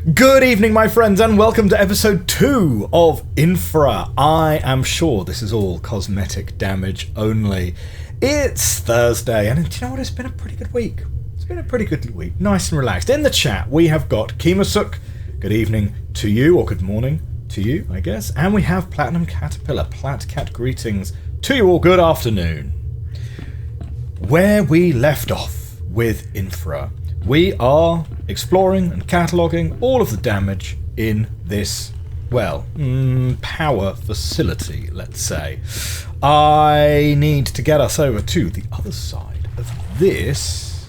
Good evening, my friends, and welcome to episode 2 of Infra. I am sure this is all cosmetic damage only. It's Thursday, and do you know what? It's been a pretty good week. It's been a pretty good week. Nice and relaxed. In the chat, we have got Kimasuk. Good evening to you, or good morning to you, I guess. And we have Platinum Caterpillar. Platcat greetings to you all. Good afternoon. Where we left off with Infra, we are exploring and cataloguing all of the damage in this, well, power facility, let's say. I need to get us over to the other side of this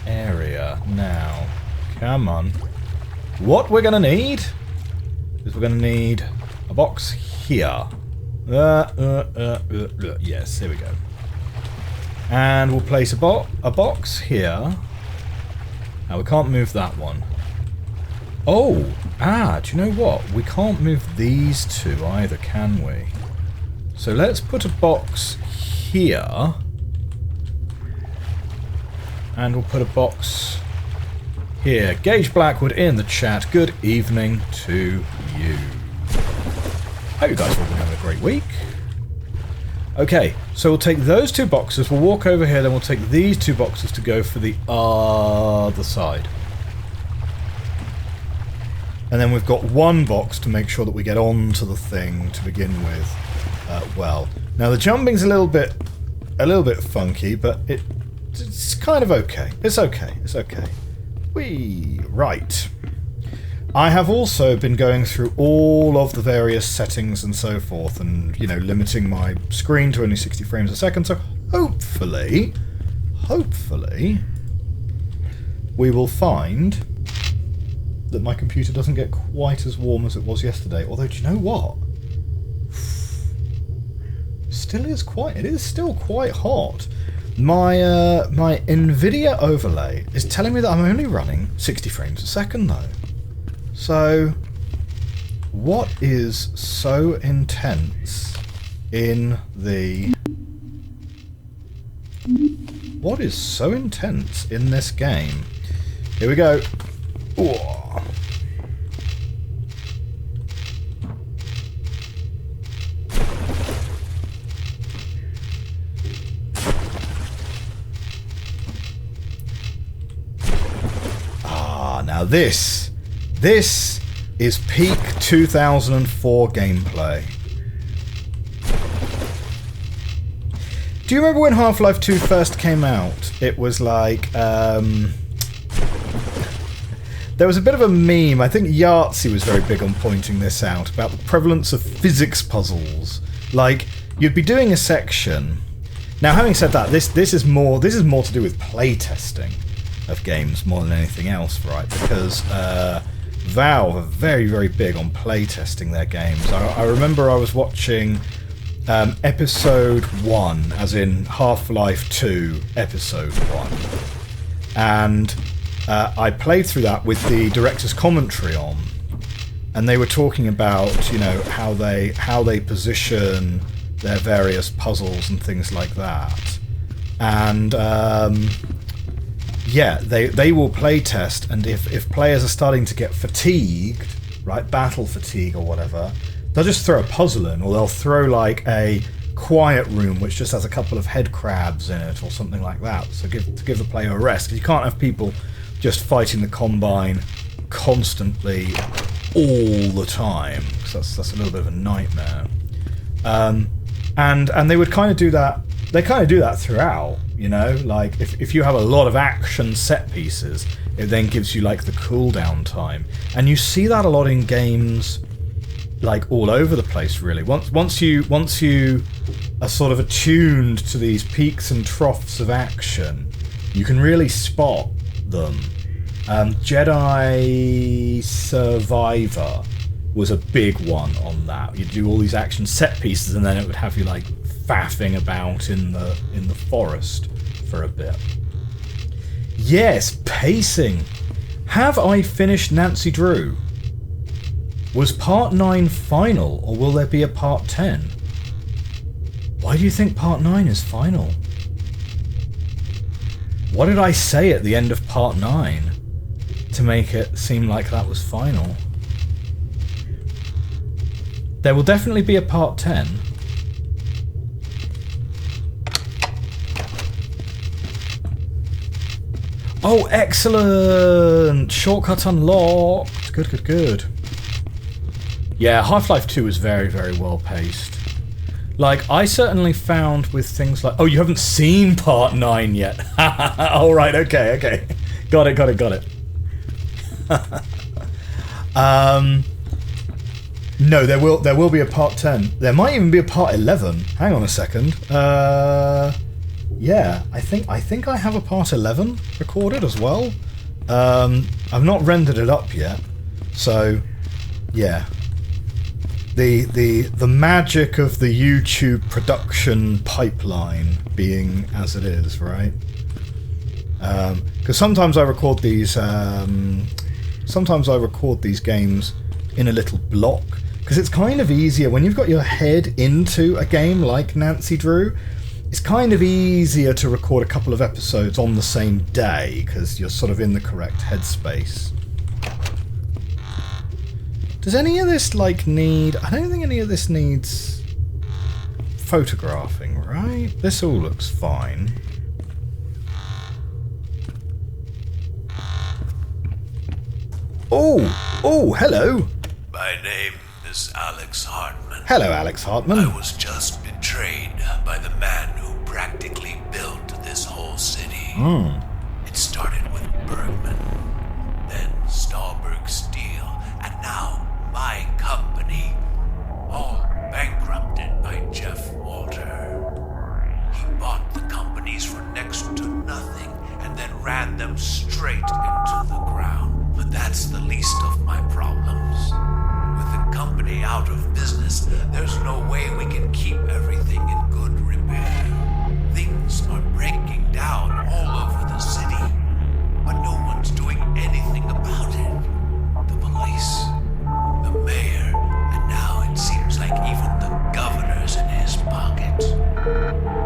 area now. Come on. What we're going to need is we're going to need a box here. Yes, here we go. And we'll place a box here. Now we can't move that one. Oh! Do you know what? We can't move these two either, can we? So let's put a box here. And we'll put a box here. Gage Blackwood in the chat. Good evening to you. Hope you guys have all been having a great week. Okay, so we'll take those two boxes, we'll walk over here, then we'll take these two boxes to go for the other side. And then we've got one box to make sure that we get onto the thing to begin with. Well, now the jumping's a little bit funky, but it's kind of okay. It's okay. Right. I have also been going through all of the various settings and so forth and, you know, limiting my screen to only 60 frames a second, so hopefully, we will find that my computer doesn't get quite as warm as it was yesterday. Although, do you know what? It is still quite hot. My NVIDIA overlay is telling me that I'm only running 60 frames a second, though. So, what is so intense in the... What is so intense in this game? Here we go. Ooh. Now this is peak 2004 gameplay. Do you remember when Half-Life 2 first came out? It was like, there was a bit of a meme, I think Yahtzee was very big on pointing this out, about the prevalence of physics puzzles. Like, you'd be doing a section... Now, having said that, this is more to do with playtesting of games more than anything else, right? Because Valve are very, very big on playtesting their games. I remember I was watching episode 1, as in Half-Life 2 episode 1, and I played through that with the director's commentary on, and they were talking about, you know, how they position their various puzzles and things like that, and yeah, they will playtest, and if players are starting to get fatigued, right, battle fatigue or whatever, they'll just throw a puzzle in, or they'll throw like a quiet room which just has a couple of head crabs in it or something like that, so to give the player a rest, because you can't have people just fighting the Combine constantly all the time, because that's a little bit of a nightmare. And they would kind of do that. They kind of do that throughout, you know, like if you have a lot of action set pieces, it then gives you like the cooldown time, and you see that a lot in games, like all over the place, really. Once you are sort of attuned to these peaks and troughs of action, you can really spot them. Jedi Survivor was a big one on that. You'd do all these action set pieces, and then it would have you like faffing about in the forest for a bit. Yes, pacing. Have I finished Nancy Drew? Was part 9 final, or will there be a part 10? Why do you think part 9 is final? What did I say at the end of part 9? to make it seem like that was final. There will definitely be a part 10. Oh, excellent! Shortcut unlocked! Good, good, good. Yeah, Half-Life 2 is very, very well paced. Like, I certainly found with things like... Oh, you haven't seen part 9 yet. All right, okay, okay. Got it. No, there will be a part 10. There might even be a part 11. Hang on a second. Yeah, I think I have a part 11 recorded as well. I've not rendered it up yet. So, yeah. The magic of the YouTube production pipeline being as it is, right? Because sometimes I record these games in a little block, because it's kind of easier when you've got your head into a game like Nancy Drew. It's kind of easier to record a couple of episodes on the same day because you're sort of in the correct headspace. Does any of this need... I don't think any of this needs photographing, right? This all looks fine. Oh, hello. My name is Alex Hartman. Hello, Alex Hartman. I was just betrayed by the man who practically built this whole city. It started with Bergman, then Stahlberg Steel, and now my company, all bankrupted by Jeff Walter. He bought the companies for next to nothing and then ran them straight into the ground. But that's the least of my problems. With the company out of business, there's no way we can keep everything in good repair. Things are breaking down all over the city, but no one's doing anything about it. The police, the mayor, and now it seems like even the governor's in his pocket.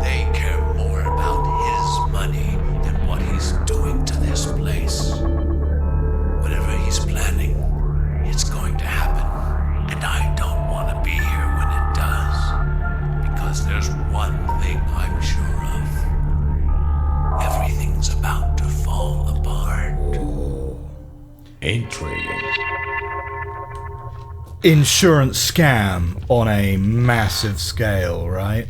They care more about his money than what he's doing to this place. Whatever he's planning, it's going to happen. And I don't want to be here when it does. Because there's one thing I'm sure of. Everything's about to fall apart. Intriguing. Insurance scam on a massive scale, right?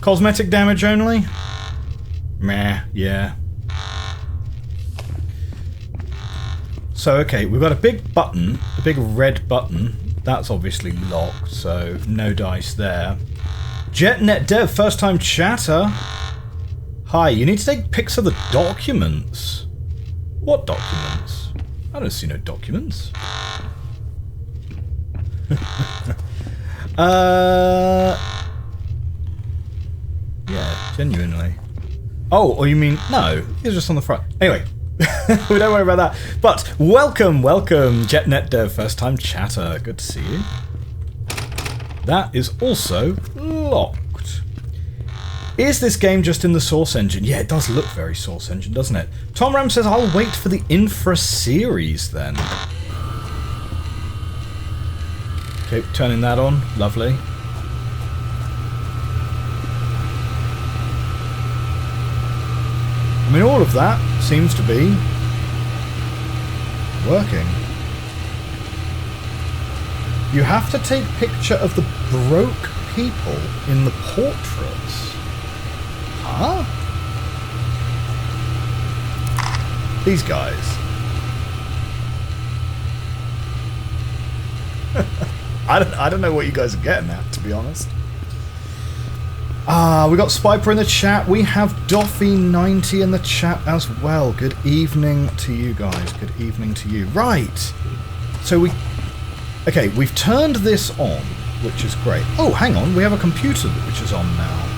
Cosmetic damage only? Meh, yeah. So, okay, we've got a big button, a big red button. That's obviously locked, so no dice there. JetNet Dev, first time chatter. Hi, you need to take pics of the documents. What documents? I don't see no documents. Yeah, genuinely. Oh, or you mean, no, it's just on the front. Anyway. We don't worry about that. But welcome, JetNet Dev, first time chatter. Good to see you. That is also locked. Is this game just in the Source Engine? Yeah, it does look very Source Engine, doesn't it? Tom Ram says, I'll wait for the Infra series then. Okay, turning that on. Lovely. I mean, all of that seems to be working. You have to take picture of the broke people in the portraits. Huh? These guys. I don't know what you guys are getting at, to be honest. We got Spiper in the chat. We have Doffy90 in the chat as well. Good evening to you guys. Good evening to you. Right. So we've turned this on, which is great. Oh, hang on. We have a computer which is on now.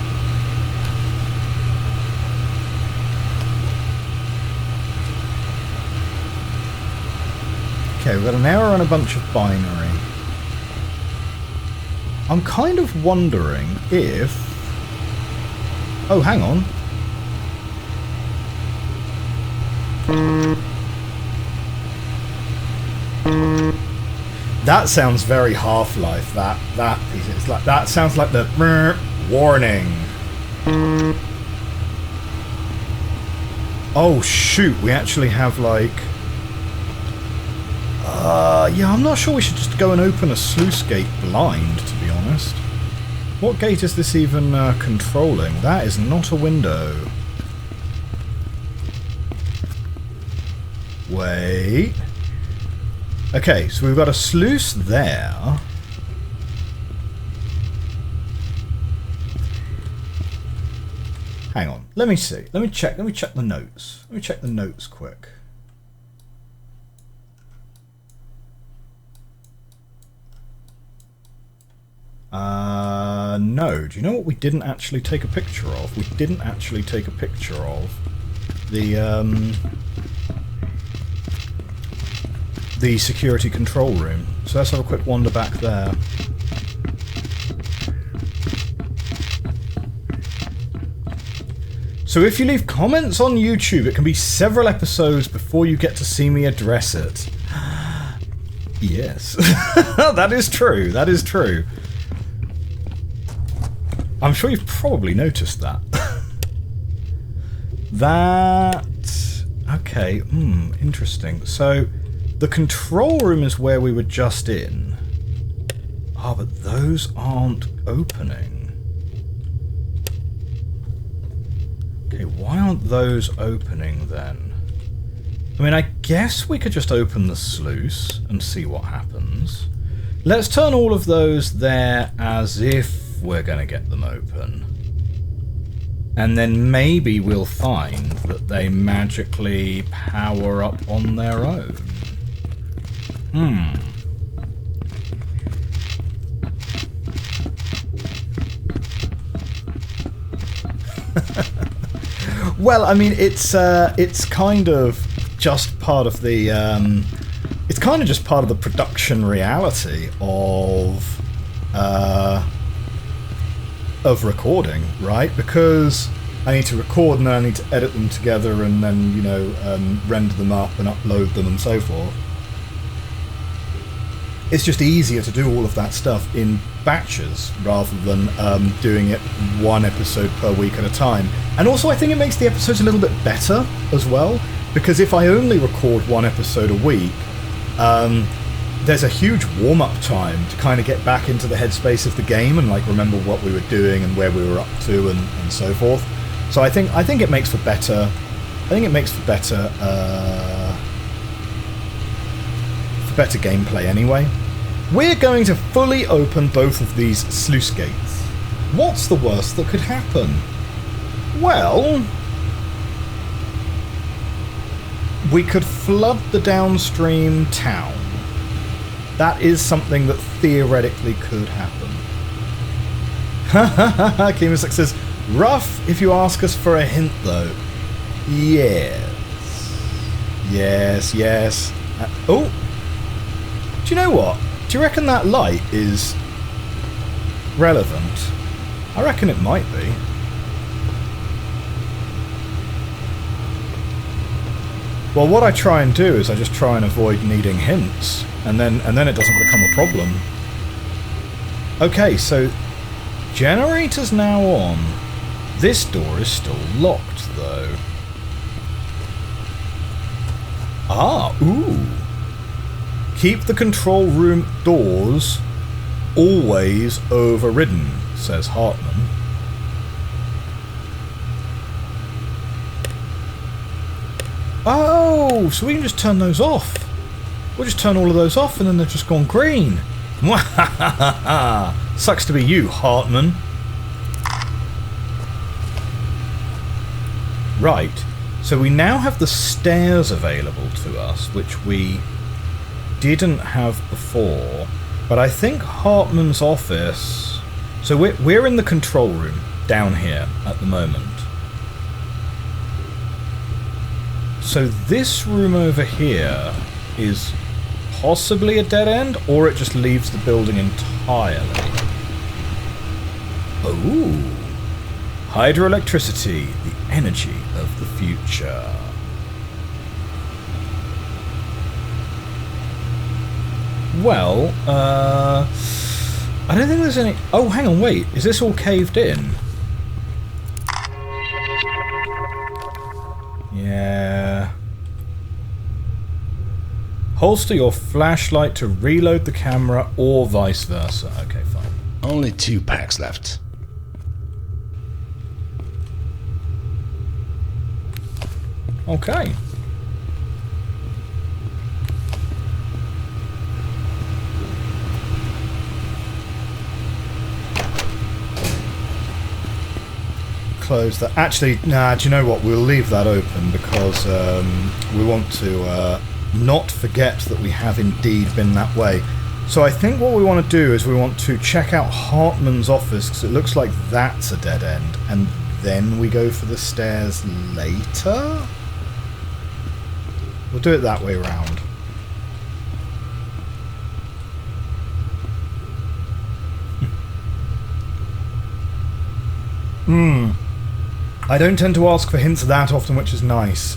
Okay, we've got an error and a bunch of binary. I'm kind of wondering if... Oh, hang on. That sounds very Half-Life. That piece. It's like that sounds like the warning. Oh shoot! We actually have like. Yeah, I'm not sure we should just go and open a sluice gate blind, to be honest. What gate is this even controlling? That is not a window. Wait. Okay, so we've got a sluice there. Hang on. Let me see. Let me check the notes. Let me check the notes quick. No. Do you know what we didn't actually take a picture of? We didn't actually take a picture of the security control room. So let's have a quick wander back there. So if you leave comments on YouTube, it can be several episodes before you get to see me address it. Yes. That is true. That is true. I'm sure you've probably noticed that. Okay, interesting. So, the control room is where we were just in. Ah, but those aren't opening. Okay, why aren't those opening then? I mean, I guess we could just open the sluice and see what happens. Let's turn all of those there as if we're going to get them open. And then maybe we'll find that they magically power up on their own. Well, I mean, it's kind of just part of the it's kind of just part of the production reality of recording, right? Because I need to record and then I need to edit them together and then, you know, render them up and upload them and so forth. It's just easier to do all of that stuff in batches rather than doing it one episode per week at a time. And also I think it makes the episodes a little bit better as well, because if I only record one episode a week, there's a huge warm-up time to kind of get back into the headspace of the game and like remember what we were doing and where we were up to and so forth. So I think it makes for better. I think it makes for better gameplay anyway. We're going to fully open both of these sluice gates. What's the worst that could happen? Well, we could flood the downstream town. That is something that theoretically could happen. Chemisec says, rough if you ask us for a hint though. Yes. Yes, yes. Oh! Do you know what? Do you reckon that light is relevant? I reckon it might be. Well, what I try and do is I just try and avoid needing hints, and then it doesn't become a problem. Okay, so generator's now on. This door is still locked, though. Ah, ooh. Keep the control room doors always overridden, says Hartman. Oh, so we can just turn those off. We'll just turn all of those off and then they've just gone green. Sucks to be you, Hartman. Right, so we now have the stairs available to us, which we didn't have before. But I think Hartman's office... So we're in the control room down here at the moment. So this room over here is possibly a dead end, or it just leaves the building entirely. Oh, hydroelectricity, the energy of the future. well, I don't think there's any... Oh, hang on, wait. Is this all caved in? Yeah. Holster your flashlight to reload the camera or vice versa. Okay, fine. Only 2 packs left. Okay. Close that. Actually, nah, do you know what? We'll leave that open because we want to not forget that we have indeed been that way. So I think what we want to do is we want to check out Hartman's office because it looks like that's a dead end. And then we go for the stairs later? We'll do it that way around. I don't tend to ask for hints that often, which is nice.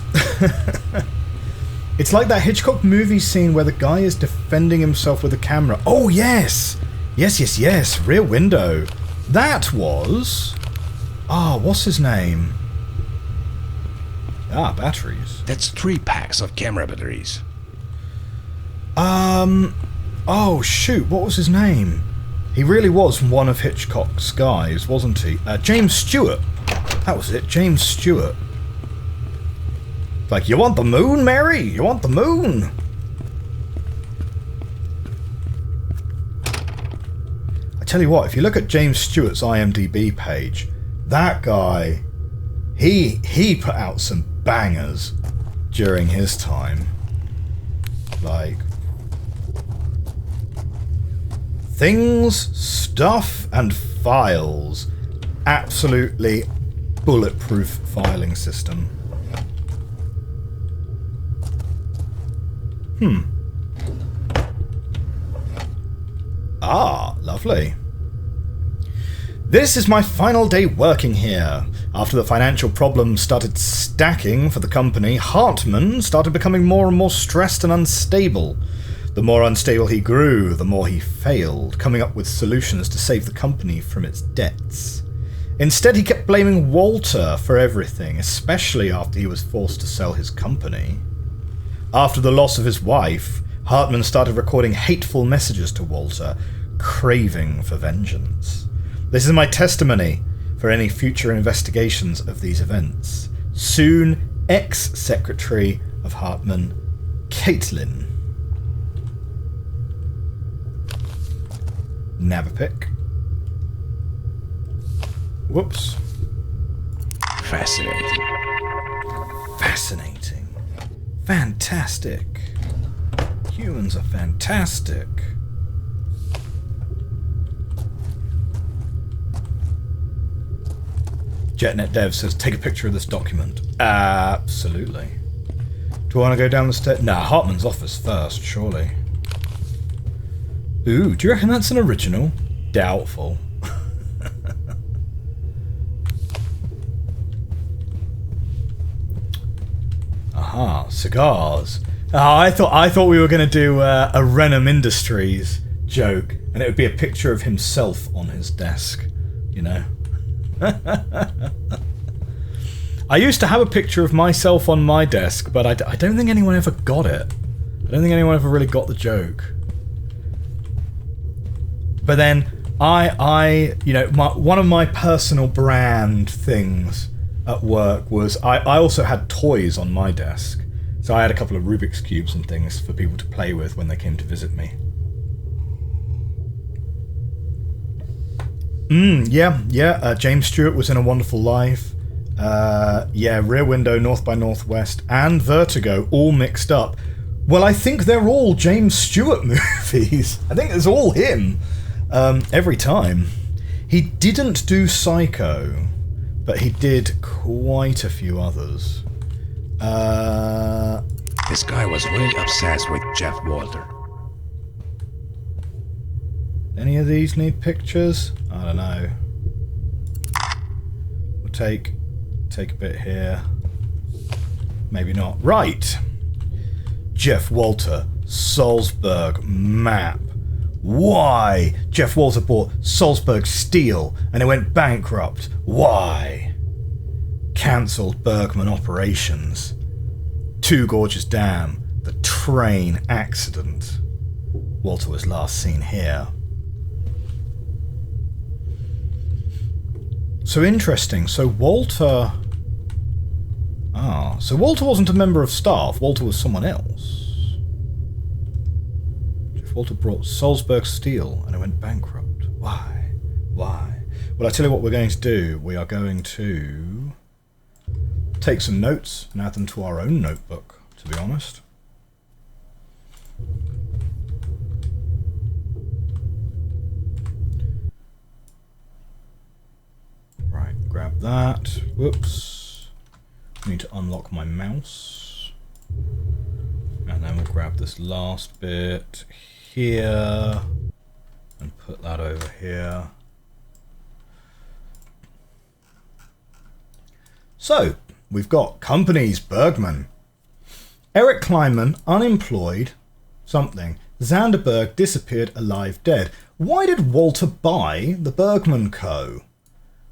It's like that Hitchcock movie scene where the guy is defending himself with a camera. Oh, yes! Yes. Rear Window. That was... Ah, what's his name? Ah, batteries. That's 3 packs of camera batteries. Oh, shoot, what was his name? He really was one of Hitchcock's guys, wasn't he? James Stewart. That was it, James Stewart. Like, you want the moon, Mary? You want the moon? I tell you what, if you look at James Stewart's IMDb page, that guy, he put out some bangers during his time. Like, Things, Stuff, and Files. Absolutely bulletproof filing system. Ah, lovely. This is my final day working here. After the financial problems started stacking for the company, Hartman started becoming more and more stressed and unstable. The more unstable he grew, the more he failed, coming up with solutions to save the company from its debts. Instead, he kept blaming Walter for everything, especially after he was forced to sell his company. After the loss of his wife, Hartman started recording hateful messages to Walter, craving for vengeance. This is my testimony for any future investigations of these events. Soon, ex-secretary of Hartman, Caitlin. Navapic. Whoops. Fascinating. Fascinating. Fantastic. Humans are fantastic. JetNet Dev says, take a picture of this document. Absolutely. Do I want to go down the stairs? Nah, Hartman's office first, surely. Ooh, do you reckon that's an original? Doubtful. Aha, cigars. Oh, I thought we were going to do a Renham Industries joke, and it would be a picture of himself on his desk, you know. I used to have a picture of myself on my desk, but I don't think anyone ever got it. I don't think anyone ever really got the joke. But then you know, one of my personal brand things at work was I also had toys on my desk. So I had a couple of Rubik's Cubes and things for people to play with when they came to visit me. Yeah, James Stewart was in A Wonderful Life. Yeah, Rear Window, North by Northwest, and Vertigo all mixed up. Well, I think they're all James Stewart movies. I think it's all him. Every time. He didn't do Psycho, but he did quite a few others. This guy was really obsessed with Jeff Walter. Any of these need pictures? I don't know. We'll take a bit here. Maybe not. Right. Jeff Walter, Salzburg map. Why? Jeff Walter bought Salzburg Steel and it went bankrupt. Why? Cancelled Bergman operations. Two Gorges Dam. The train accident. Walter was last seen here. So interesting. So Walter wasn't a member of staff. Walter was someone else. Jeff Walter brought Salzburg Steel and it went bankrupt. Why? Why? Well, I tell you what we're going to do. We are going to take some notes and add them to our own notebook, to be honest. Right, grab that. Whoops. Need to unlock my mouse. And then we'll grab this last bit here and put that over here. So, we've got companies, Bergman. Eric Kleinman, unemployed, something. Zanderberg disappeared, alive, dead. Why did Walter buy the Bergman Co.?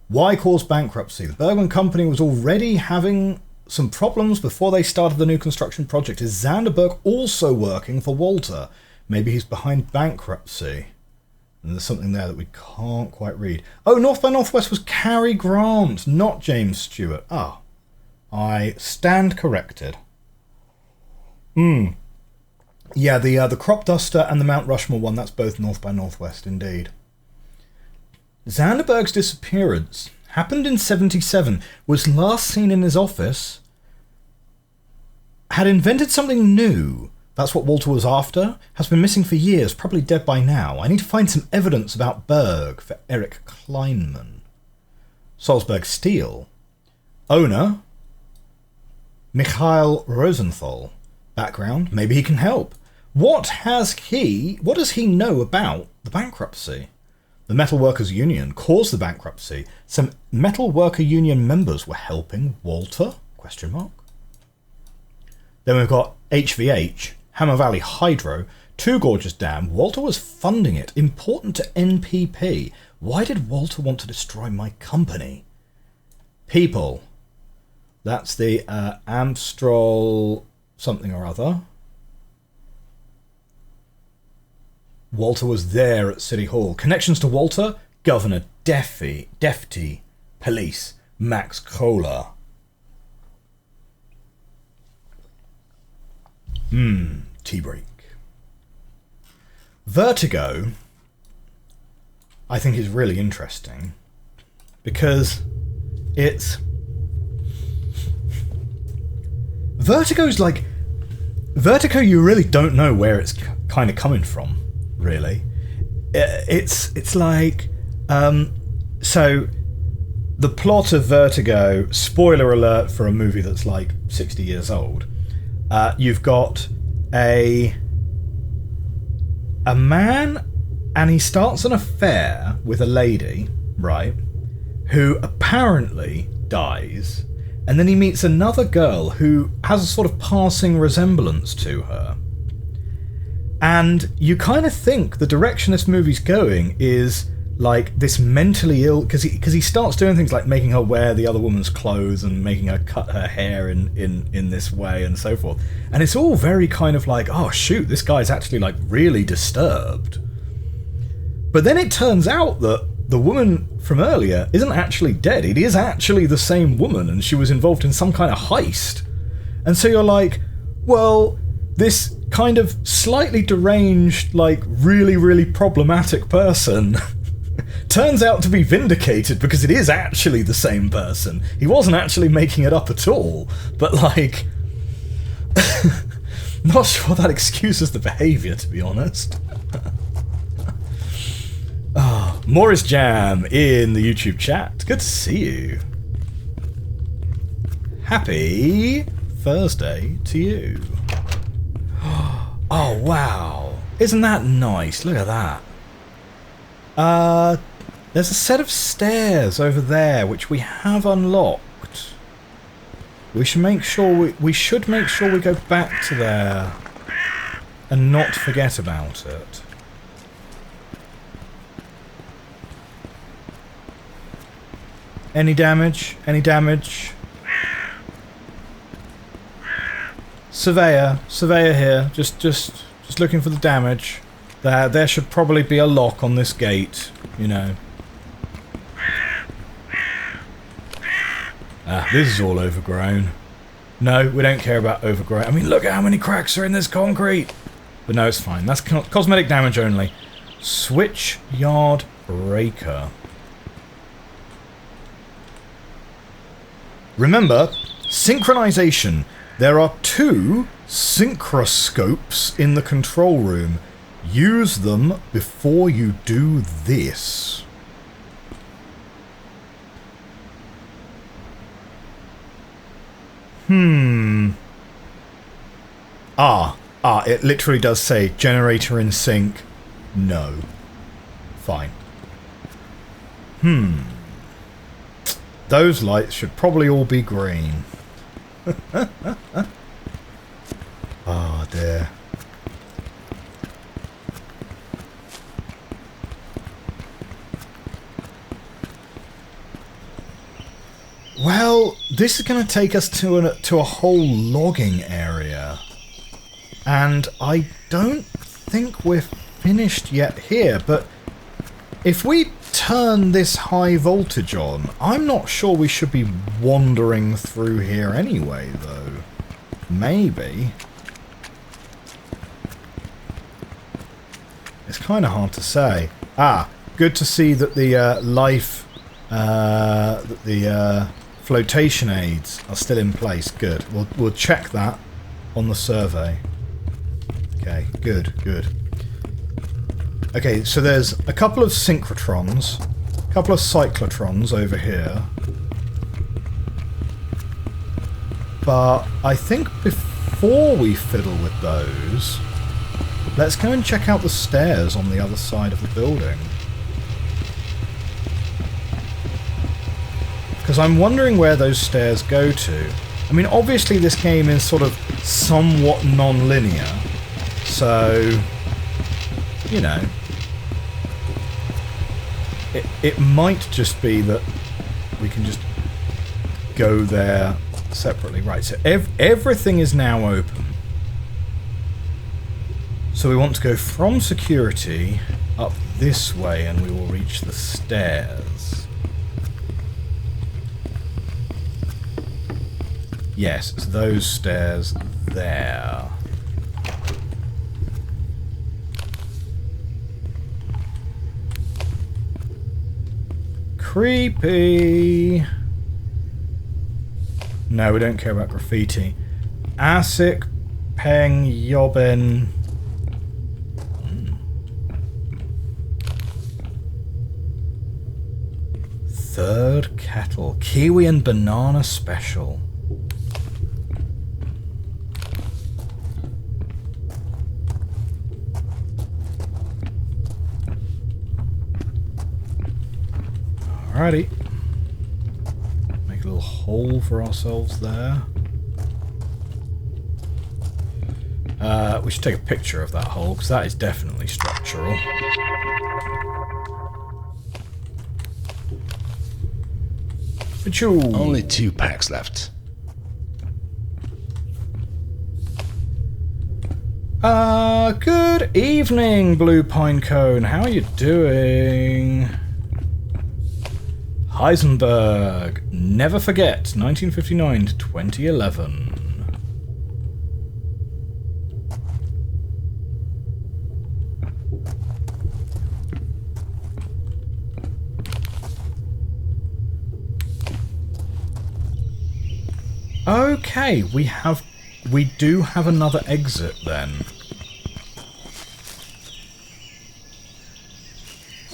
Why cause bankruptcy? The Bergman Company was already having some problems before they started the new construction project. Is Zanderberg also working for Walter? Maybe he's behind bankruptcy. And there's something there that we can't quite read. Oh, North by Northwest was Cary Grant, not James Stewart. Ah, I stand corrected. Yeah, the Crop Duster and the Mount Rushmore one, that's both North by Northwest, indeed. Zanderberg's disappearance happened in 77, was last seen in his office, had invented something new. That's what Walter was after. Has been missing for years, probably dead by now. I need to find some evidence about Berg for Eric Kleinman. Salzburg Steel. Owner, Mikhail Rosenthal. Background, maybe he can help. What does he know about the bankruptcy? The Metal Workers Union caused the bankruptcy. Some Metal Worker Union members were helping Walter? Question mark. Then we've got HVH, Hammer Valley Hydro, Two Gorges Dam. Walter was funding it. Important to NPP. Why did Walter want to destroy my company? People. That's the Amstrol something or other. Walter was there at City Hall. Connections to Walter? Governor Defty, Police, Max Kohler. Tea break. Vertigo, I think, is really interesting because it's... Vertigo's like... Vertigo, you really don't know where it's kind of coming from, really. It's like... so, the plot of Vertigo, spoiler alert for a movie that's like 60 years old, you've got a man, and he starts an affair with a lady, right, who apparently dies, and then he meets another girl who has a sort of passing resemblance to her. And you kind of think the direction this movie's going is like this mentally ill, because he starts doing things like making her wear the other woman's clothes and making her cut her hair in this way and so forth. And it's all very kind of like, oh shoot, this guy's actually like really disturbed. But then it turns out that the woman from earlier isn't actually dead. It is actually the same woman, and she was involved in some kind of heist. And so you're like, well, this kind of slightly deranged, like really, really problematic person turns out to be vindicated because it is actually the same person. He wasn't actually making it up at all. But like, not sure that excuses the behaviour, to be honest. Morris Jam in the YouTube chat. Good to see you. Happy Thursday to you. Oh, wow. Isn't that nice? Look at that. There's a set of stairs over there which we have unlocked. We should make sure we go back to there. and not forget about it. Any damage? Any damage? Surveyor here. Just looking for the damage. There should probably be a lock on this gate, you know. Ah, this is all overgrown. No, we don't care about overgrown. I mean, look at how many cracks are in this concrete. But no, it's fine. That's cosmetic damage only. Switch yard breaker. Remember, synchronization. There are 2 synchroscopes in the control room. Use them before you do this. It literally does say generator in sync. No. Fine. Those lights should probably all be green. Oh dear. Well, this is going to take us to a whole logging area. And I don't think we're finished yet here, but if we turn this high voltage on, I'm not sure we should be wandering through here anyway, though. Maybe. It's kind of hard to say. Ah, good to see that the flotation aids are still in place. Good. We'll check that on the survey. Okay, good. Okay, so there's a couple of synchrotrons, a couple of cyclotrons over here. But I think before we fiddle with those, let's go and check out the stairs on the other side of the building. Because I'm wondering where those stairs go to. I mean, obviously this game is sort of somewhat non-linear, so, you know, it might just be that we can just go there separately. Right, so everything is now open. So we want to go from security up this way and we will reach the stairs. Yes, it's those stairs there. Creepy. No, we don't care about graffiti. Asik Peng Yobin. Third kettle. Kiwi and banana special. Alrighty. Make a little hole for ourselves there. We should take a picture of that hole, because that is definitely structural. Achoo. Only 2 packs left. Good evening, Blue Pinecone. How are you doing? Heisenberg. Never forget, 1959 to 2011. Okay, we do have another exit then.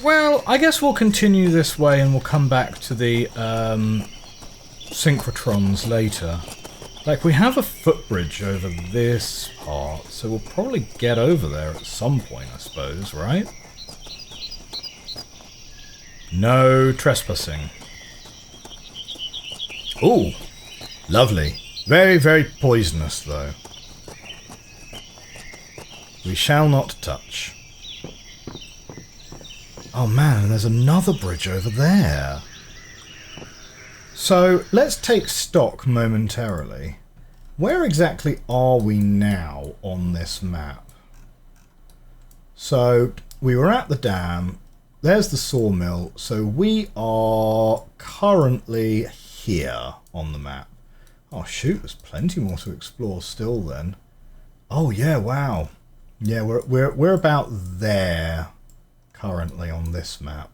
Well, I guess we'll continue this way and we'll come back to the synchrotrons later. Like, we have a footbridge over this part, so we'll probably get over there at some point, I suppose, right? No trespassing. Ooh, lovely. Very, very poisonous, though. We shall not touch. Oh man, and there's another bridge over there. So, let's take stock momentarily. Where exactly are we now on this map? So, we were at the dam. There's the sawmill. So, we are currently here on the map. Oh shoot, there's plenty more to explore still then. Oh yeah, wow. Yeah, we're about there currently on this map.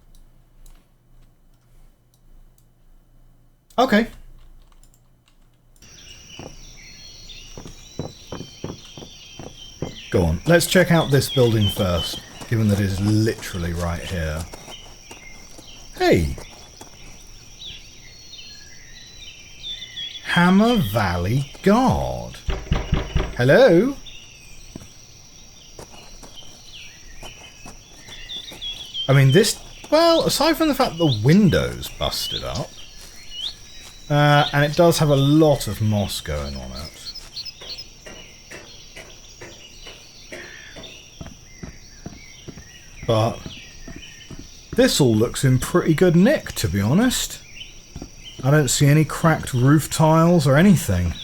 Okay. Go on, let's check out this building first, given that it is literally right here. Hey! Hammer Valley Guard. Hello? I mean, this... Well, aside from the fact that the window's busted up, and it does have a lot of moss going on it. But this all looks in pretty good nick, to be honest. I don't see any cracked roof tiles or anything.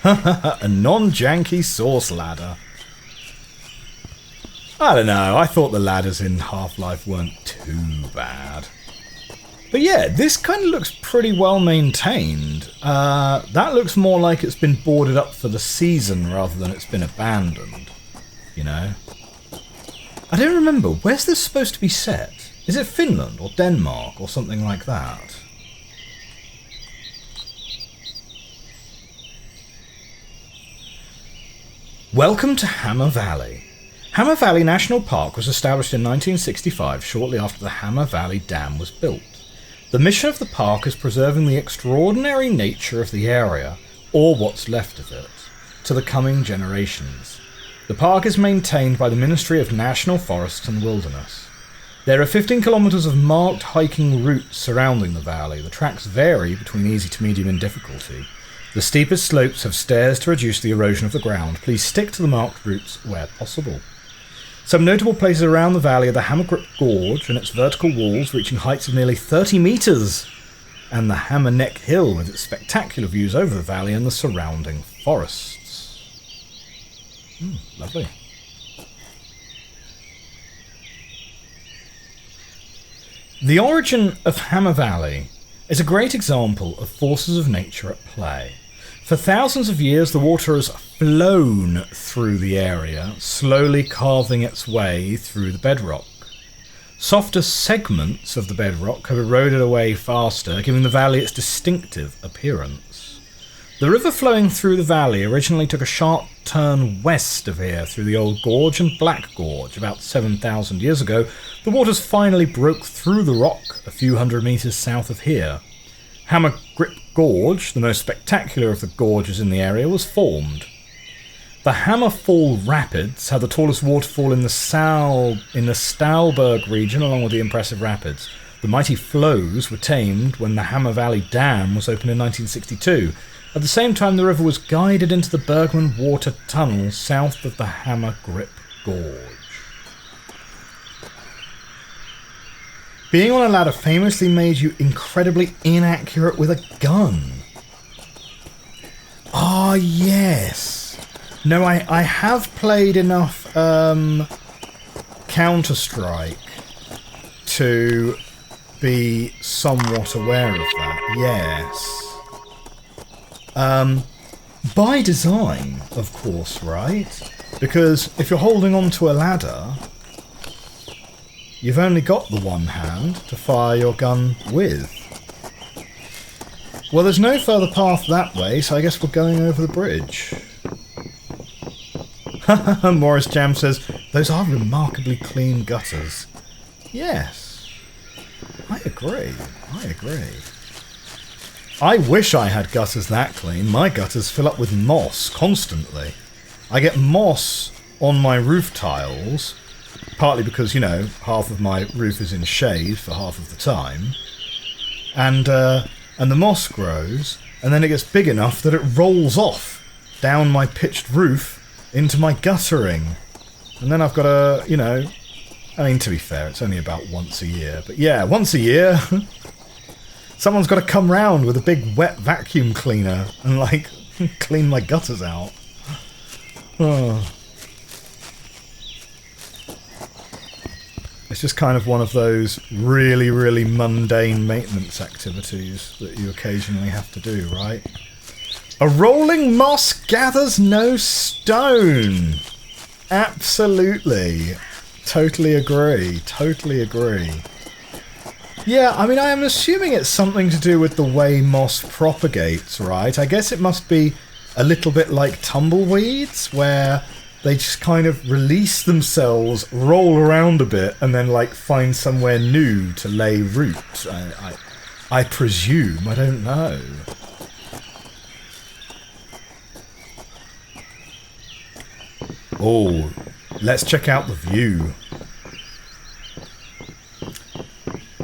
A non-janky source ladder. I don't know, I thought the ladders in Half-Life weren't too bad. But yeah, this kind of looks pretty well maintained. That looks more like it's been boarded up for the season rather than it's been abandoned. You know? I don't remember, where's this supposed to be set? Is it Finland or Denmark or something like that? Welcome to Hammer Valley. Hammer Valley National Park was established in 1965, shortly after the Hammer Valley Dam was built. The mission of the park is preserving the extraordinary nature of the area, or what's left of it, to the coming generations. The park is maintained by the Ministry of National Forests and Wilderness. There are 15 kilometres of marked hiking routes surrounding the valley. The tracks vary between easy to medium in difficulty. The steepest slopes have stairs to reduce the erosion of the ground. Please stick to the marked routes where possible. Some notable places around the valley are the Hammer Grip Gorge and its vertical walls reaching heights of nearly 30 metres, and the Hammer Neck Hill with its spectacular views over the valley and the surrounding forests. Lovely. The origin of Hammer Valley is a great example of forces of nature at play. For thousands of years, the water has flown through the area, slowly carving its way through the bedrock. Softer segments of the bedrock have eroded away faster, giving the valley its distinctive appearance. The river flowing through the valley originally took a sharp turn west of here through the Old Gorge and Black Gorge. About 7,000 years ago, the waters finally broke through the rock a few hundred metres south of here. Hammer Grip Gorge, the most spectacular of the gorges in the area, was formed. The Hammer Fall Rapids had the tallest waterfall in the Staalberg region, along with the impressive rapids. The mighty flows were tamed when the Hammer Valley Dam was opened in 1962. At the same time, the river was guided into the Bergman Water Tunnel south of the Hammer Grip Gorge. Being on a ladder famously made you incredibly inaccurate with a gun. Ah, yes. No, I have played enough Counter-Strike to be somewhat aware of that, yes. By design, of course, right? Because if you're holding onto a ladder, you've only got the one hand to fire your gun with. Well, there's no further path that way, so I guess we're going over the bridge. Morris Jam says, those are remarkably clean gutters. Yes. I agree. I wish I had gutters that clean. My gutters fill up with moss constantly. I get moss on my roof tiles, partly because, you know, half of my roof is in shade for half of the time. And the moss grows, and then it gets big enough that it rolls off down my pitched roof into my guttering. And then I've got to, you know... I mean, to be fair, it's only about once a year. But yeah, once a year, someone's got to come round with a big wet vacuum cleaner and, like, clean my gutters out. Oh. It's just kind of one of those really, really mundane maintenance activities that you occasionally have to do, right? A rolling moss gathers no stone. Absolutely. Totally agree. Totally agree. Yeah, I mean, I am assuming it's something to do with the way moss propagates, right? I guess it must be a little bit like tumbleweeds, where they just kind of release themselves, roll around a bit, and then, like, find somewhere new to lay root. I presume. I don't know. Oh, let's check out the view.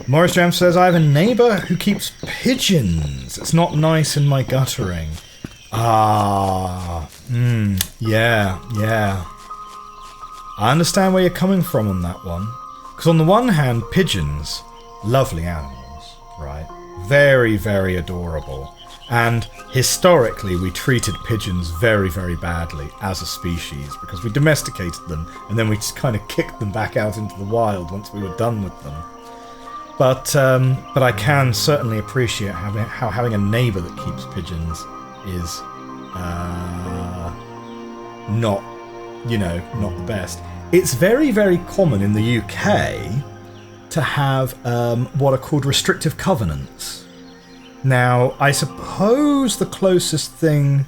Morris Jam says, I have a neighbour who keeps pigeons. It's not nice in my guttering. Yeah. I understand where you're coming from on that one. Because on the one hand, pigeons, lovely animals, right? Very, very adorable. And historically, we treated pigeons very, very badly as a species because we domesticated them and then we just kind of kicked them back out into the wild once we were done with them. But I can certainly appreciate how having a neighbour that keeps pigeons is not the best. It's very, very common in the UK to have what are called restrictive covenants. Now, I suppose the closest thing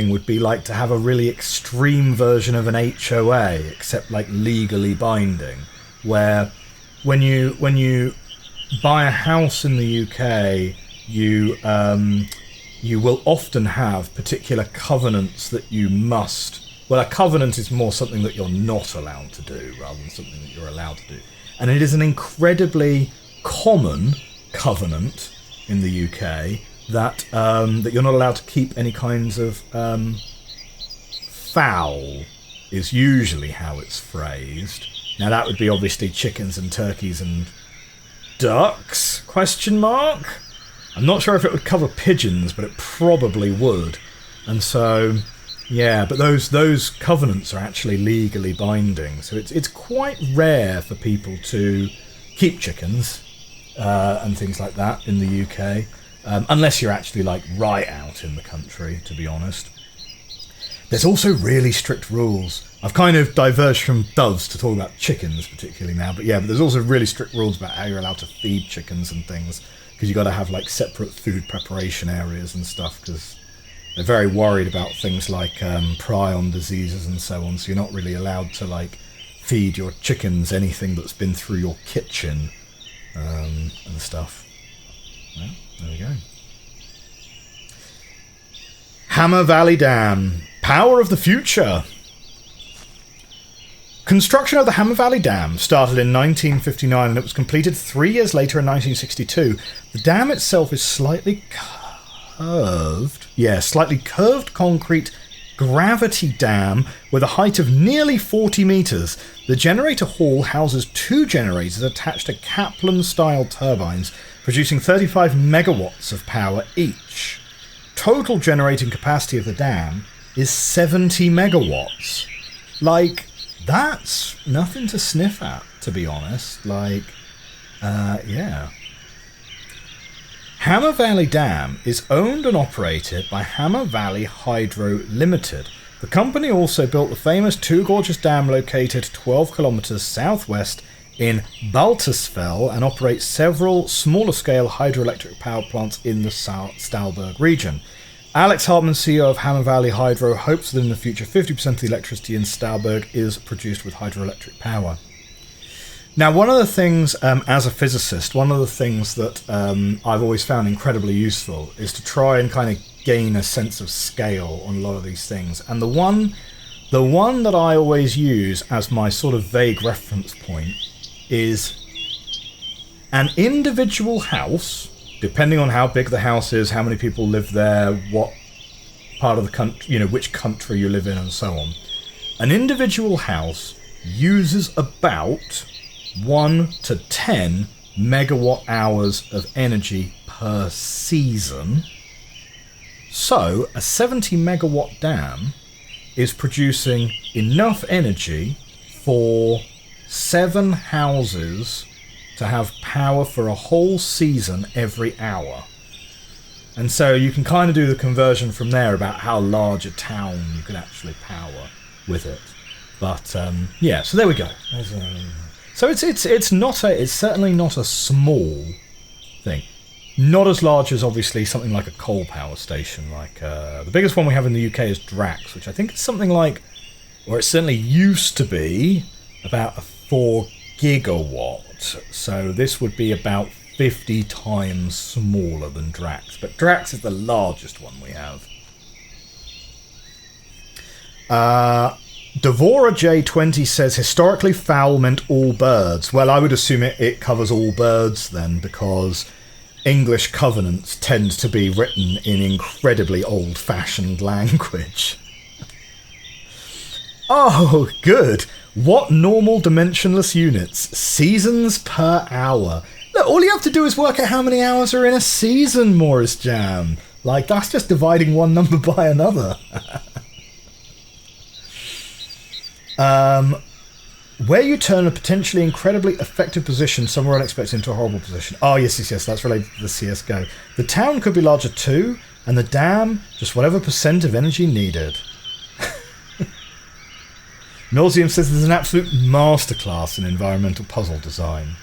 would be like to have a really extreme version of an HOA, except like legally binding, where when you buy a house in the UK, you will often have particular covenants that you must... Well, a covenant is more something that you're not allowed to do rather than something that you're allowed to do. And it is an incredibly common covenant in the UK that you're not allowed to keep any kinds of fowl, is usually how it's phrased. Now that would be obviously chickens and turkeys and ducks, ? I'm not sure if it would cover pigeons, but it probably would. And so, yeah, but those covenants are actually legally binding. So it's quite rare for people to keep chickens and things like that in the UK, unless you're actually like right out in the country, to be honest. There's also really strict rules. I've kind of diverged from doves to talk about chickens particularly now, but there's also really strict rules about how you're allowed to feed chickens and things, because you've got to have like separate food preparation areas and stuff, because they're very worried about things like prion diseases and so on, so you're not really allowed to like feed your chickens anything that's been through your kitchen and stuff. Well, there we go. Hammer Valley Dam. Power of the future. Construction of the Hammer Valley Dam started in 1959 and it was completed 3 years later in 1962. The dam itself is slightly curved concrete gravity dam with a height of nearly 40 metres. The generator hall houses 2 generators attached to Kaplan-style turbines, producing 35 megawatts of power each. Total generating capacity of the dam is 70 megawatts. Like, that's nothing to sniff at, to be honest. Like, yeah. Hammer Valley Dam is owned and operated by Hammer Valley Hydro Limited. The company also built the famous Two Gorges Dam located 12 kilometres southwest in Baltusfell and operates several smaller-scale hydroelectric power plants in the Stalberg region. Alex Hartman, CEO of Hammer Valley Hydro, hopes that in the future 50% of the electricity in Stalberg is produced with hydroelectric power. Now, one of the things, as a physicist, one of the things that I've always found incredibly useful is to try and kind of gain a sense of scale on a lot of these things. And the one that I always use as my sort of vague reference point is an individual house depending on how big the house is, how many people live there, what part of the country, you know, which country you live in, and so on. An individual house uses about 1 to 10 megawatt hours of energy per season. So a 70 megawatt dam is producing enough energy for 7 houses to have power for a whole season every hour. And so you can kind of do the conversion from there about how large a town you can actually power with it. But yeah, so there we go. So it's certainly not a small thing. Not as large as obviously something like a coal power station. Like the biggest one we have in the UK is Drax, which I think is something like, or it certainly used to be, about a 4 gigawatt. So this would be about 50 times smaller than Drax. But Drax is the largest one we have. Devora J20 says, historically fowl meant all birds. Well, I would assume it covers all birds then, because English covenants tend to be written in incredibly old-fashioned language. Oh, good. What normal dimensionless units? Seasons per hour. Look, all you have to do is work out how many hours are in a season, Morris Jam. Like, that's just dividing one number by another. Where you turn a potentially incredibly effective position somewhere unexpected into a horrible position. Oh, yes, that's related to the CSGO. The town could be larger too, and the dam, just whatever percent of energy needed. Nauseum says there's an absolute masterclass in environmental puzzle design.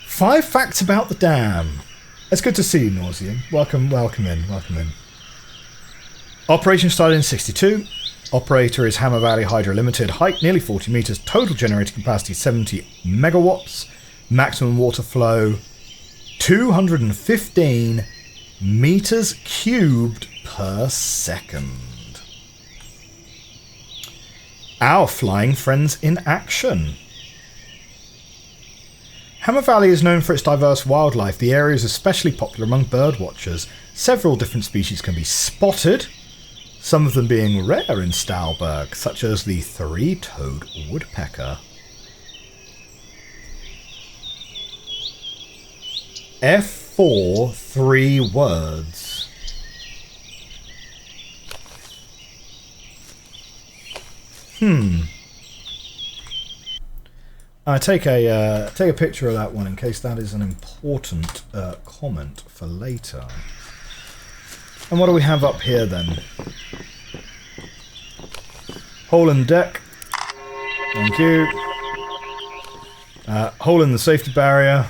5 facts about the dam. It's good to see you, Nauseum. Welcome in. Operation started in 62. Operator is Hammer Valley Hydro Limited. Height nearly 40 meters. Total generating capacity 70 megawatts. Maximum water flow 215 meters cubed per second. Our flying friends in action. Hammer Valley is known for its diverse wildlife. The area is especially popular among bird watchers. Several different species can be spotted, some of them being rare in Staalberg, such as the 3-toed woodpecker. F4 3 words. I take a picture of that one in case that is an important comment for later. And what do we have up here then? Hole in the deck. Thank you. Hole in the safety barrier.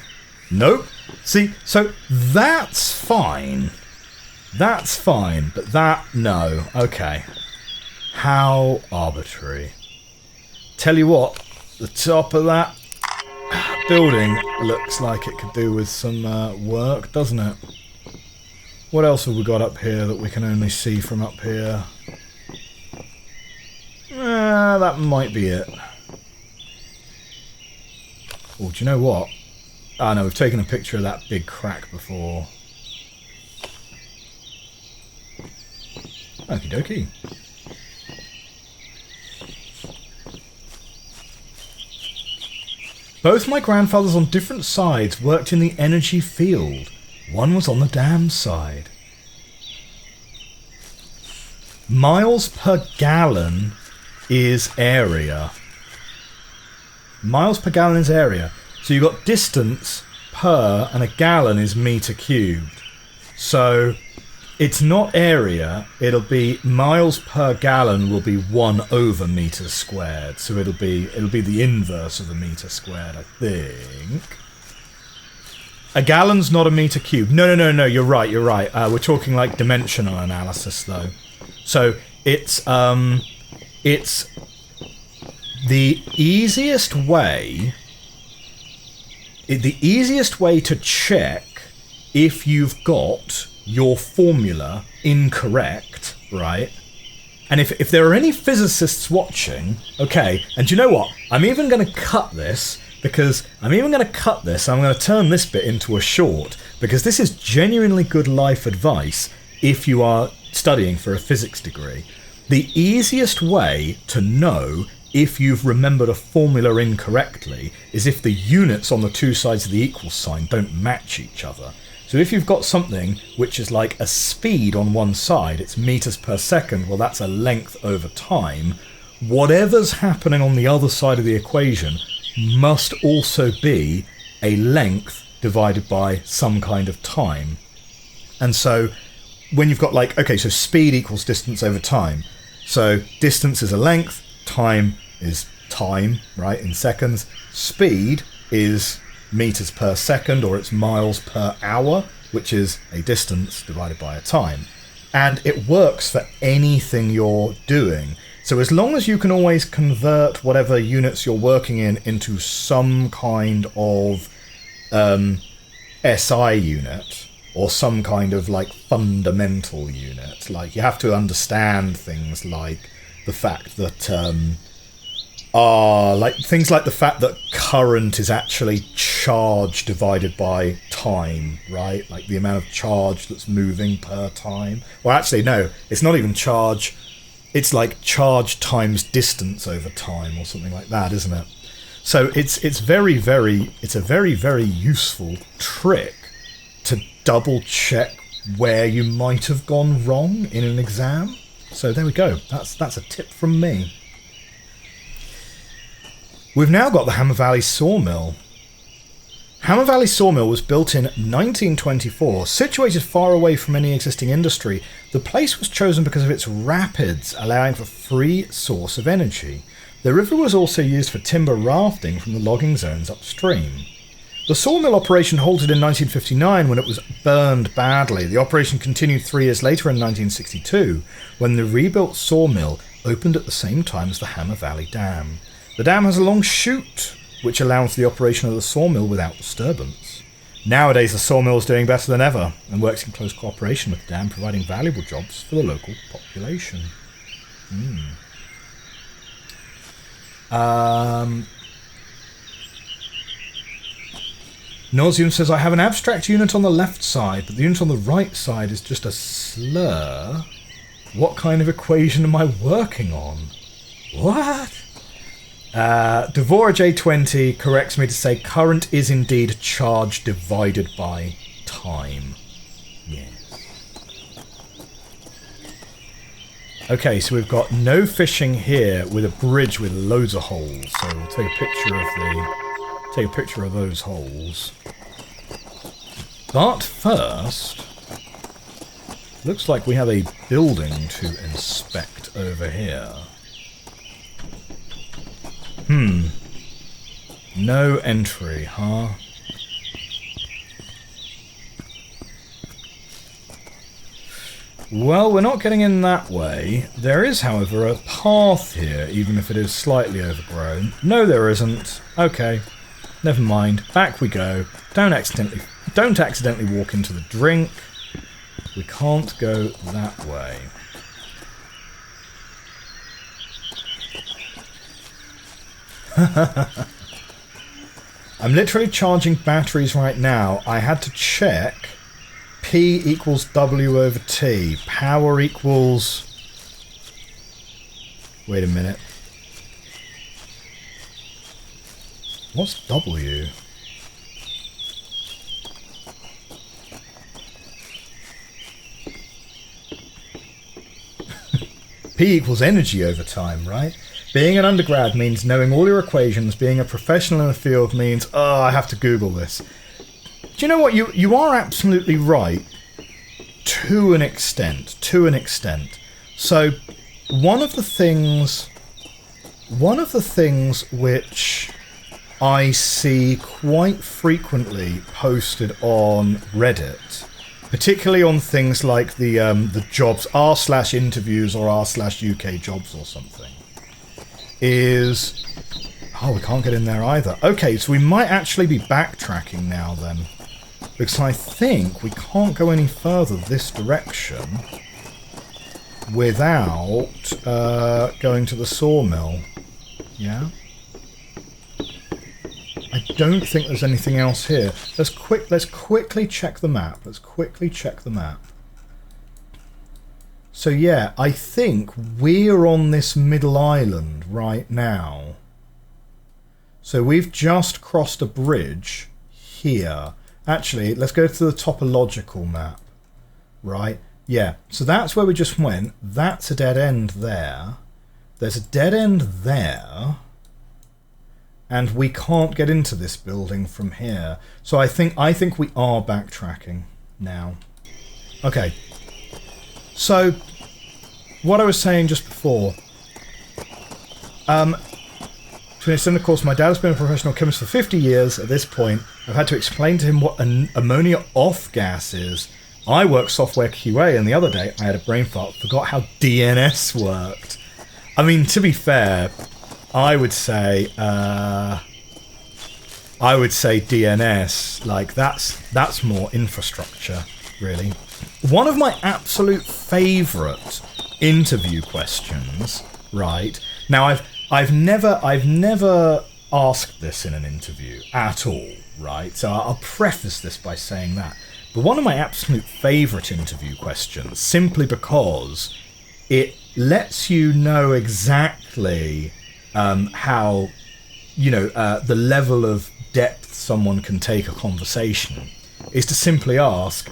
Nope. See, so that's fine. That's fine, but that, no. Okay. How arbitrary. Tell you what, the top of that building looks like it could do with some work, doesn't it? What else have we got up here that we can only see from up here? That might be it. Oh, do you know what? Ah, no, we've taken a picture of that big crack before. Okie dokie. Both my grandfathers on different sides worked in the energy field. One was on the dam side. Miles per gallon is area. Miles per gallon is area. So you've got distance per, and a gallon is meter cubed. So it's not area, it'll be miles per gallon will be 1 over meters squared. So it'll be the inverse of a meter squared, I think. A gallon's not a meter cubed. No, you're right. We're talking like dimensional analysis though. So it's the easiest way to check if you've got your formula incorrect, right? And if there are any physicists watching, okay, and do you know what? I'm even going to cut this because I'm even going to cut this. I'm going to turn this bit into a short, because this is genuinely good life advice if you are studying for a physics degree. The easiest way to know if you've remembered a formula incorrectly is if the units on the two sides of the equal sign don't match each other. So if you've got something which is like a speed on one side, it's meters per second, well that's a length over time. Whatever's happening on the other side of the equation must also be a length divided by some kind of time. And so when you've got like, okay, so speed equals distance over time. So distance is a length, time is time, right, in seconds. Speed is meters per second, or it's miles per hour, which is a distance divided by a time. And it works for anything you're doing. So as long as you can always convert whatever units you're working in into some kind of SI unit, or some kind of like fundamental unit, like you have to understand things like the fact that things like the fact that current is actually charge divided by time, right? Like the amount of charge that's moving per time. Well, actually, no, it's not even charge. It's like charge times distance over time, or something like that, isn't it? So it's a very, very useful trick to double check where you might have gone wrong in an exam. So there we go. That's a tip from me. We've now got the Hammer Valley Sawmill. Hammer Valley Sawmill was built in 1924, situated far away from any existing industry. The place was chosen because of its rapids, allowing for free source of energy. The river was also used for timber rafting from the logging zones upstream. The sawmill operation halted in 1959 when it was burned badly. The operation continued 3 years later in 1962, when the rebuilt sawmill opened at the same time as the Hammer Valley Dam. The dam has a long chute, which allows the operation of the sawmill without disturbance. Nowadays, the sawmill is doing better than ever and works in close cooperation with the dam, providing valuable jobs for the local population. Nauseum says, I have an abstract unit on the left side, but the unit on the right side is just a slur. What kind of equation am I working on? What? Devora J20 corrects me to say current is indeed charge divided by time. Yes. Okay, so we've got no fishing here with a bridge with loads of holes. So we'll take a picture of those holes. But first, looks like we have a building to inspect over here. No entry, huh? Well, we're not getting in that way. There is, however, a path here, even if it is slightly overgrown. No, there isn't. Okay, never mind. Back we go. Don't accidentally walk into the drink. We can't go that way. I'm literally charging batteries right now. I had to check. P equals W over T. Power equals... Wait a minute. What's W? P equals energy over time, right? Being an undergrad means knowing all your equations. Being a professional in the field means, oh, I have to Google this. Do you know what? You are absolutely right to an extent. So one of the things which I see quite frequently posted on Reddit, particularly on things like the jobs r/interviews or r/UK jobs or something, is... Oh, we can't get in there either. Okay, so we might actually be backtracking now then. Because I think we can't go any further this direction without going to the sawmill. Yeah? I don't think there's anything else here. Let's quickly check the map. So yeah, I think we're on this middle island right now. So we've just crossed a bridge here. Actually, let's go to the topological map. Right? Yeah, so that's where we just went. That's a dead end there. There's a dead end there. And we can't get into this building from here. So I think we are backtracking now. Okay. So, what I was saying just before. To an extent, of course, my dad has been a professional chemist for 50 years. At this point, I've had to explain to him what an ammonia off gas is. I work software QA, and the other day I had a brain fart, forgot how DNS worked. I mean, to be fair, I would say DNS, like that's more infrastructure, really. One of my absolute favourite interview questions, right? Now I've never asked this in an interview at all, right? So I'll preface this by saying that. But one of my absolute favourite interview questions, simply because it lets you know exactly how, the level of depth someone can take a conversation, is to simply ask,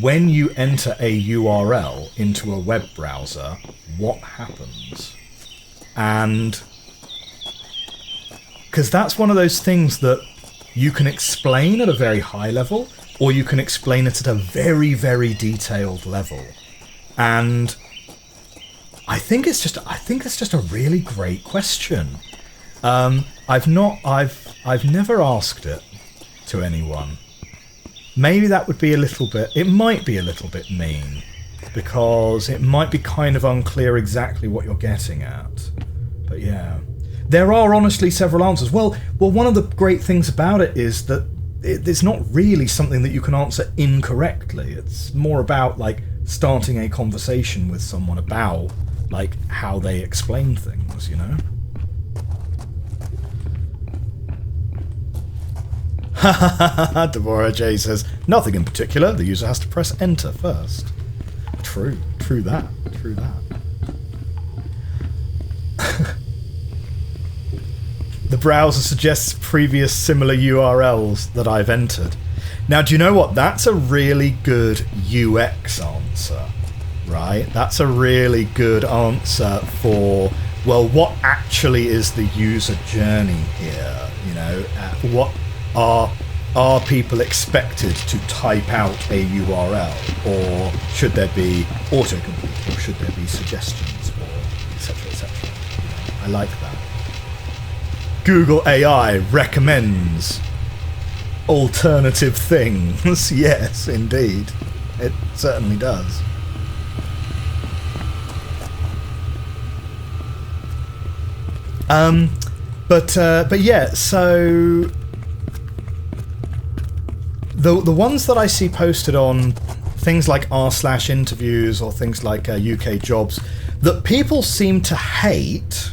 when you enter a URL into a web browser, what happens? And because that's one of those things that you can explain at a very high level, or you can explain it at a very, very detailed level. And I think it's just a really great question. I've never asked it to anyone. Maybe that would be it might be a little bit mean, because it might be kind of unclear exactly what you're getting at. But yeah. There are honestly several answers. Well, one of the great things about it is that it's not really something that you can answer incorrectly. It's more about, like, starting a conversation with someone about, like, how they explain things, you know? Ha ha ha ha, Deborah J says, nothing in particular, the user has to press enter first. True that. The browser suggests previous similar URLs that I've entered. Now, do you know what? That's a really good UX answer, right? That's a really good answer for, well, what actually is the user journey here? You know, what are people expected to type out a URL, or should there be autocomplete, or should there be suggestions, or etc., etc. I like that. Google AI recommends alternative things. Yes, indeed. It certainly does. But yeah, so the ones that I see posted on things like r/interviews or things like UK jobs that people seem to hate,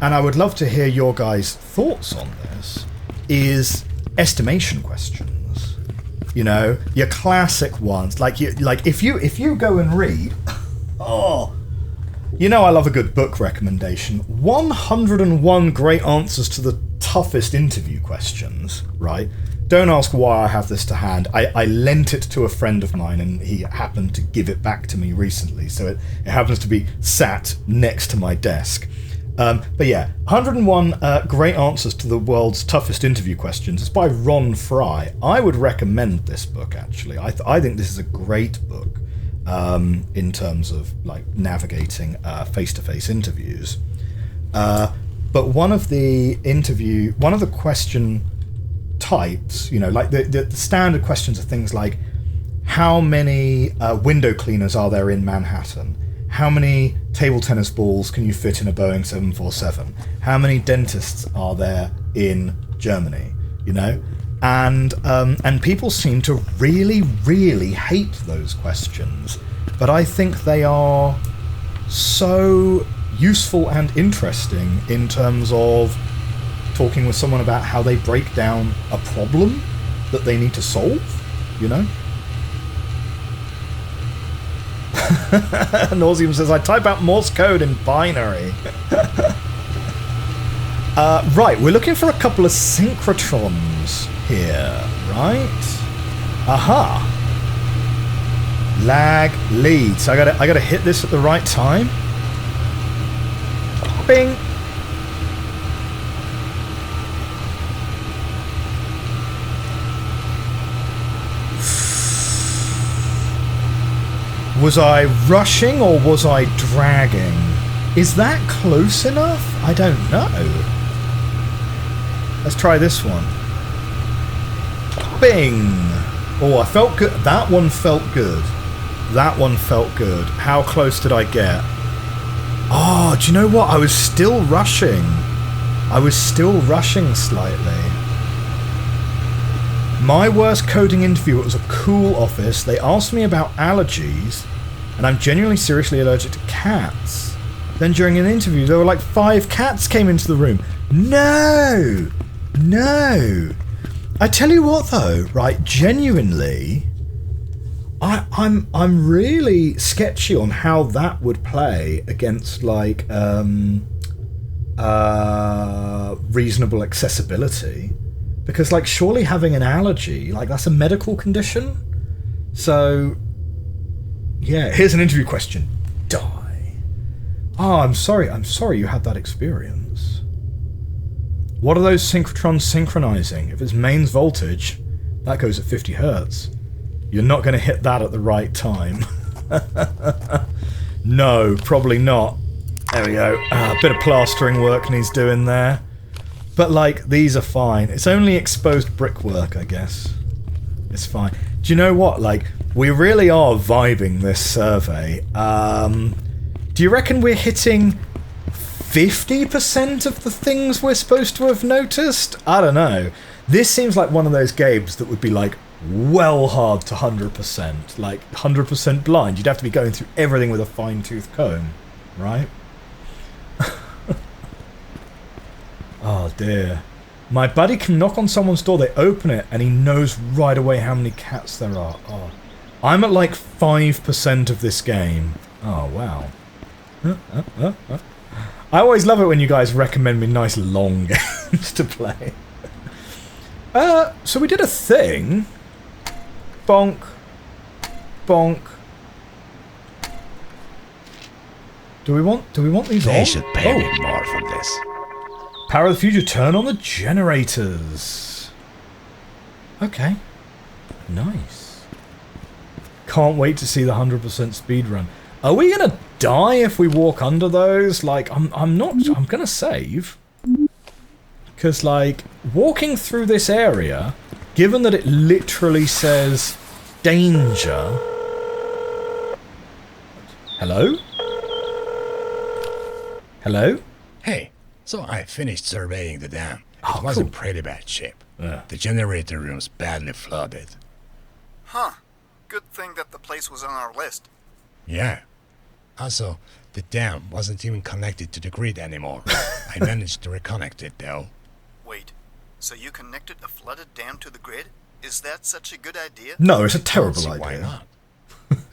and I would love to hear your guys' thoughts on this, is estimation questions. You know, your classic ones. Like if you go and read, oh, you know I love a good book recommendation. 101 great answers to the toughest interview questions, right? Don't ask why I have this to hand. I lent it to a friend of mine and he happened to give it back to me recently, so it happens to be sat next to my desk. But yeah, 101 great answers to the world's toughest interview questions. It's by Ron Fry. I would recommend this book, actually. I think this is a great book in terms of, like, navigating face-to-face interviews. But one of the question types, you know, like the standard questions are things like, how many window cleaners are there in Manhattan? How many table tennis balls can you fit in a Boeing 747? How many dentists are there in Germany? You know, and people seem to really, really hate those questions, but I think they are so useful and interesting in terms of talking with someone about how they break down a problem that they need to solve, you know? Nauseum says, I type out Morse code in binary. Right, we're looking for a couple of synchrotrons here, right? Aha. Lag lead. So I gotta hit this at the right time. Bing. Was I rushing or was I dragging? Is that close enough? I don't know. Let's try this one. Bing! Oh, I felt good. That one felt good. That one felt good. How close did I get? Oh, do you know what? I was still rushing. I was still rushing slightly. My worst coding interview, it was a cool office. They asked me about allergies, and I'm genuinely seriously allergic to cats. Then during an interview, there were like 5 cats came into the room. No! No! I tell you what though, right, genuinely, I'm really sketchy on how that would play against like reasonable accessibility. Because, like, surely having an allergy, like, that's a medical condition. So, yeah, here's an interview question. Die. Oh, I'm sorry you had that experience. What are those synchrotrons synchronizing? If it's mains voltage, that goes at 50 hertz. You're not going to hit that at the right time. No, probably not. There we go. A bit of plastering work needs doing there. But, like, these are fine. It's only exposed brickwork, I guess. It's fine. Do you know what? Like, we really are vibing this survey. Do you reckon we're hitting 50% of the things we're supposed to have noticed? I don't know. This seems like one of those games that would be, like, well hard to 100%. Like, 100% blind. You'd have to be going through everything with a fine-tooth comb, right? Oh dear. My buddy can knock on someone's door, they open it, and he knows right away how many cats there are. Oh. I'm at like 5% of this game. Oh, wow. I always love it when you guys recommend me nice long games to play. So we did a thing. Bonk. Bonk. Do we want these on? They should pay me more for this. Power of the future, turn on the generators. Okay. Nice. Can't wait to see the 100% speedrun. Are we gonna die if we walk under those? Like, I'm gonna save. Because, like, walking through this area, given that it literally says danger. Hello? Hello? Hey. So I finished surveying the dam. Oh, It was cool. in pretty bad shape. Yeah. The generator room's badly flooded. Huh. Good thing that the place was on our list. Yeah. Also, the dam wasn't even connected to the grid anymore. I managed to reconnect it though. Wait, so you connected a flooded dam to the grid? Is that such a good idea? No, it's a terrible See, idea. why not?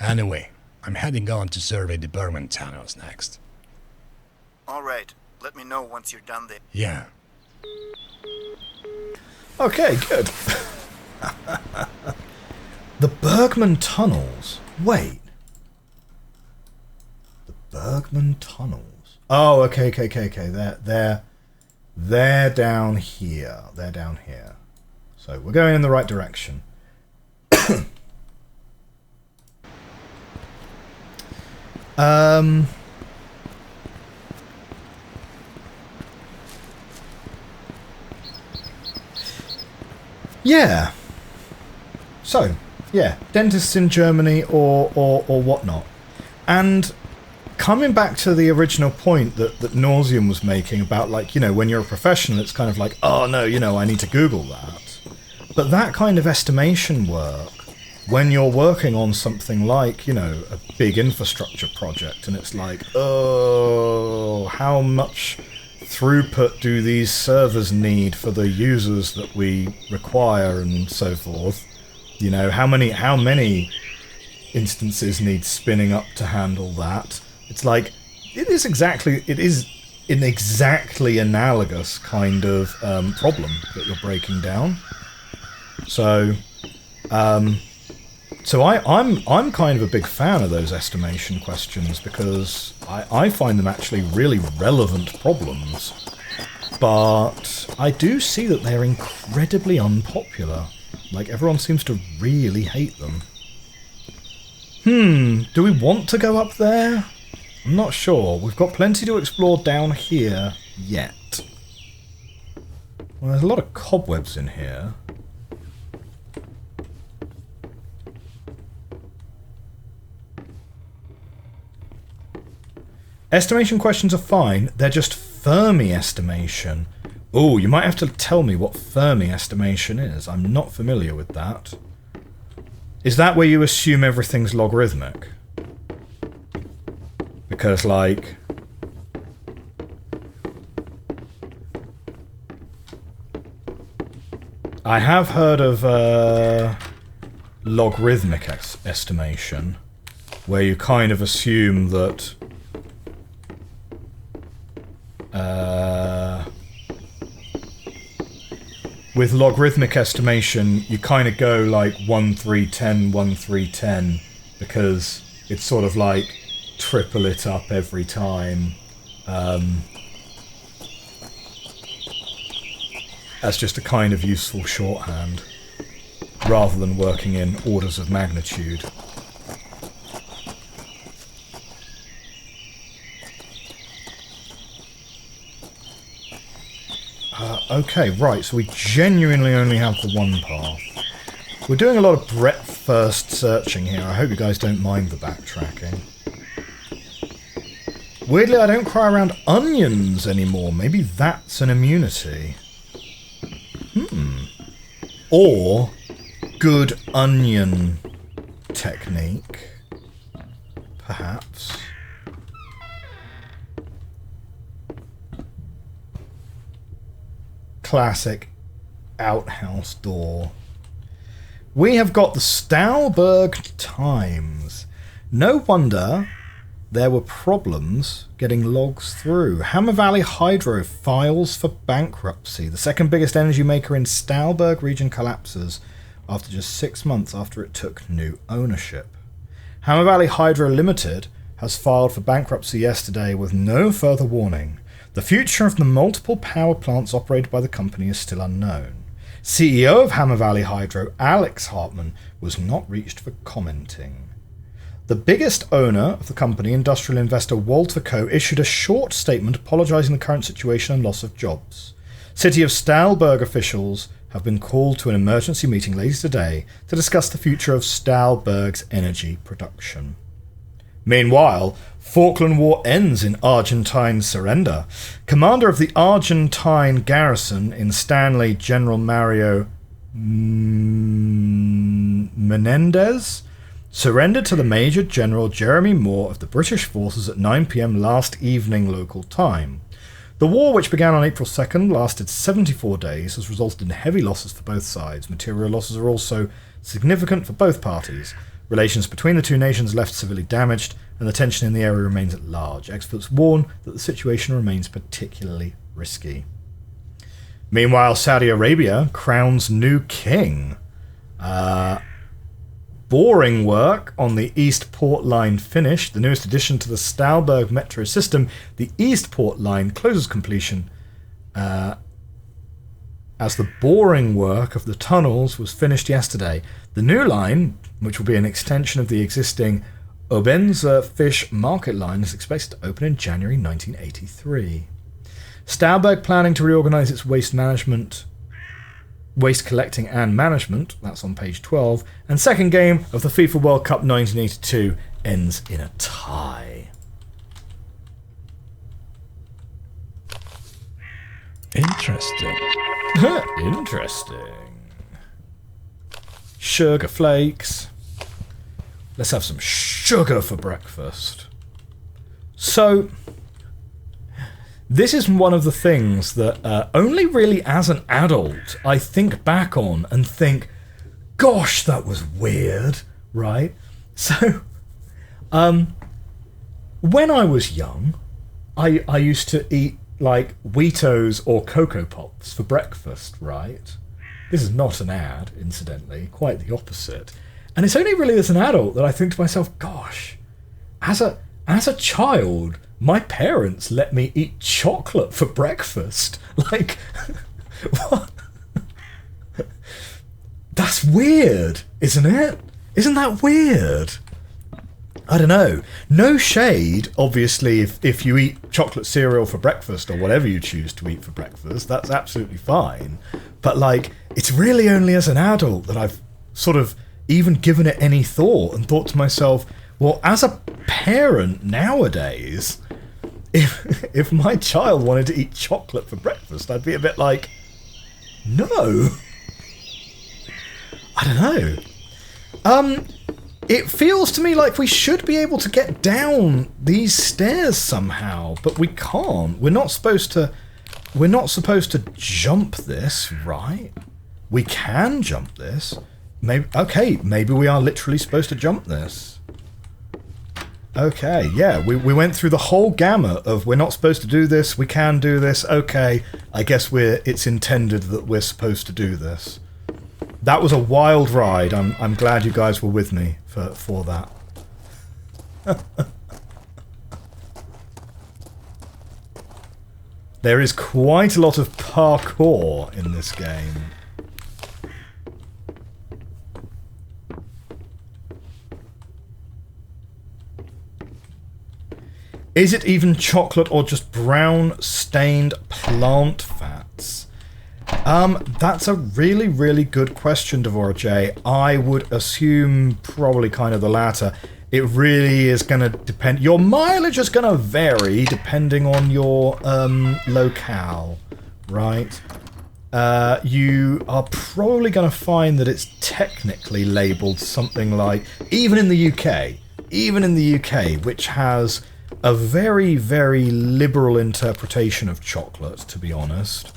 Anyway, I'm heading on to survey the Bergman tunnels next. Alright, let me know once you're done there. Yeah. Okay, good. The Bergman tunnels. Wait. The Bergman tunnels. Oh, okay. They're down here. They're down here. So we're going in the right direction. Yeah. So, yeah, dentists in Germany or whatnot. And coming back to the original point that Nauseum was making about, like, you know, when you're a professional, it's kind of like, oh no, you know, I need to Google that. But that kind of estimation work, when you're working on something like, you know, a big infrastructure project, and it's like, oh, how much throughput do these servers need for the users that we require and so forth. You know, how many instances need spinning up to handle that? It's like, it is an exactly analogous kind of problem that you're breaking down. So, I'm kind of a big fan of those estimation questions because I find them actually really relevant problems. But I do see that they're incredibly unpopular. Like, everyone seems to really hate them. Do we want to go up there? I'm not sure. We've got plenty to explore down here yet. Well, there's a lot of cobwebs in here. Estimation questions are fine. They're just Fermi estimation. Oh, you might have to tell me what Fermi estimation is. I'm not familiar with that. Is that where you assume everything's logarithmic? Because, like... I have heard of logarithmic estimation, where you kind of assume that... with logarithmic estimation, you kind of go like 1, 3, 10, 1, 3, 10, because it's sort of like triple it up every time. That's just a kind of useful shorthand, rather than working in orders of magnitude. Okay, right, so we genuinely only have the one path. We're doing a lot of breadth-first searching here. I hope you guys don't mind the backtracking. Weirdly, I don't cry around onions anymore. Maybe that's an immunity. Or good onion technique. Perhaps. Classic outhouse door. We have got the Stauberg Times. No wonder there were problems getting logs through. Hammer Valley Hydro files for bankruptcy. The second biggest energy maker in Stauberg region collapses after just 6 months after it took new ownership. Hammer Valley Hydro Limited has filed for bankruptcy yesterday with no further warning. The future of the multiple power plants operated by the company is still unknown. CEO of Hammer Valley Hydro, Alex Hartman, was not reached for commenting. The biggest owner of the company, industrial investor Walter Coe, issued a short statement apologising for the current situation and loss of jobs. City of Stauberg officials have been called to an emergency meeting later today to discuss the future of Stauberg's energy production. Meanwhile, Falkland War ends in Argentine surrender. Commander of the Argentine garrison in Stanley, General Mario Menendez, surrendered to the Major General Jeremy Moore of the British forces at 9 p.m. last evening local time. The war, which began on April 2nd, lasted 74 days, has resulted in heavy losses for both sides. Material losses are also significant for both parties. Relations between the two nations left severely damaged, and the tension in the area remains at large. Experts warn that the situation remains particularly risky. Meanwhile, Saudi Arabia crowns new king. Boring work on the Eastport Line finished. The newest addition to the Stauberg metro system, the Eastport Line, closes completion as the boring work of the tunnels was finished yesterday. The new line, which will be an extension of the existing Obenza Fish Market Line, is expected to open in January 1983. Stauberg planning to reorganise its waste collecting and management, that's on page 12, and second game of the FIFA World Cup 1982 ends in a tie. Interesting. Interesting. Sugar flakes. Let's have some sugar for breakfast. So, this is one of the things that only really as an adult I think back on and think, gosh, that was weird, right? So, when I was young, I used to eat like Wheatos or Cocoa Pops for breakfast, right? This is not an ad, incidentally, quite the opposite. And it's only really as an adult that I think to myself, gosh, as a child, my parents let me eat chocolate for breakfast. Like, what? That's weird, isn't it? Isn't that weird? I don't know. No shade, obviously, if you eat chocolate cereal for breakfast or whatever you choose to eat for breakfast, that's absolutely fine. But, like, it's really only as an adult that I've sort of even given it any thought and thought to myself, well, as a parent nowadays, if my child wanted to eat chocolate for breakfast, I'd be a bit like, no. I don't know. It feels to me like we should be able to get down these stairs somehow, but we can't. We're not supposed to jump this, right? We can jump this. Maybe we are literally supposed to jump this. Okay, yeah, we went through the whole gamut of we're not supposed to do this, we can do this, okay, I guess it's intended that we're supposed to do this. That was a wild ride. I'm glad you guys were with me for that. There is quite a lot of parkour in this game. Is it even chocolate or just brown stained plant fats? That's a really, really good question, Devora J. I would assume probably kind of the latter. It really is going to depend. Your mileage is going to vary depending on your locale, right? You are probably going to find that it's technically labelled something like, even in the UK, which has a very, very liberal interpretation of chocolate, to be honest.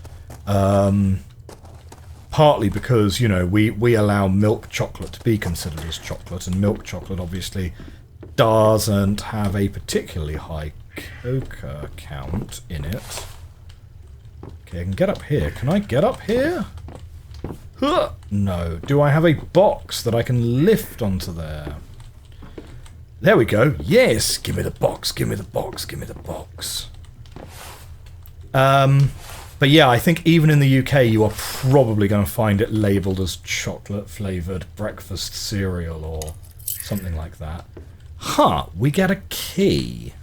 Partly because, you know, we allow milk chocolate to be considered as chocolate, and milk chocolate obviously doesn't have a particularly high cocoa count in it. Okay, I can get up here. Can I get up here? Huh. No. Do I have a box that I can lift onto there? There we go. Yes! Give me the box, give me the box, give me the box. But yeah, I think even in the UK you are probably going to find it labelled as chocolate-flavoured breakfast cereal or something like that. Huh, we get a key.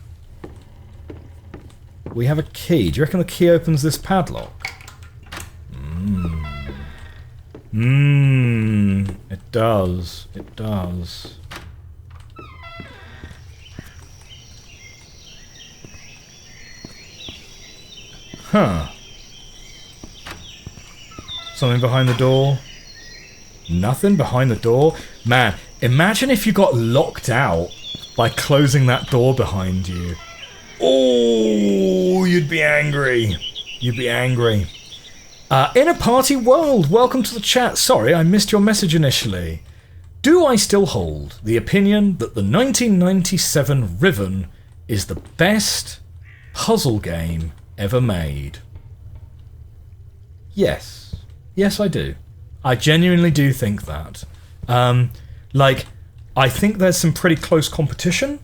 We have a key. Do you reckon the key opens this padlock? It does. It does. Huh. Something behind the door? Nothing behind the door? Man, imagine if you got locked out by closing that door behind you. Oh, you'd be angry. You'd be angry. In a party world, welcome to the chat. Sorry, I missed your message initially. Do I still hold the opinion that the 1997 Riven is the best puzzle game ever made? Yes. Yes, I do. I genuinely do think that. Like, I think there's some pretty close competition,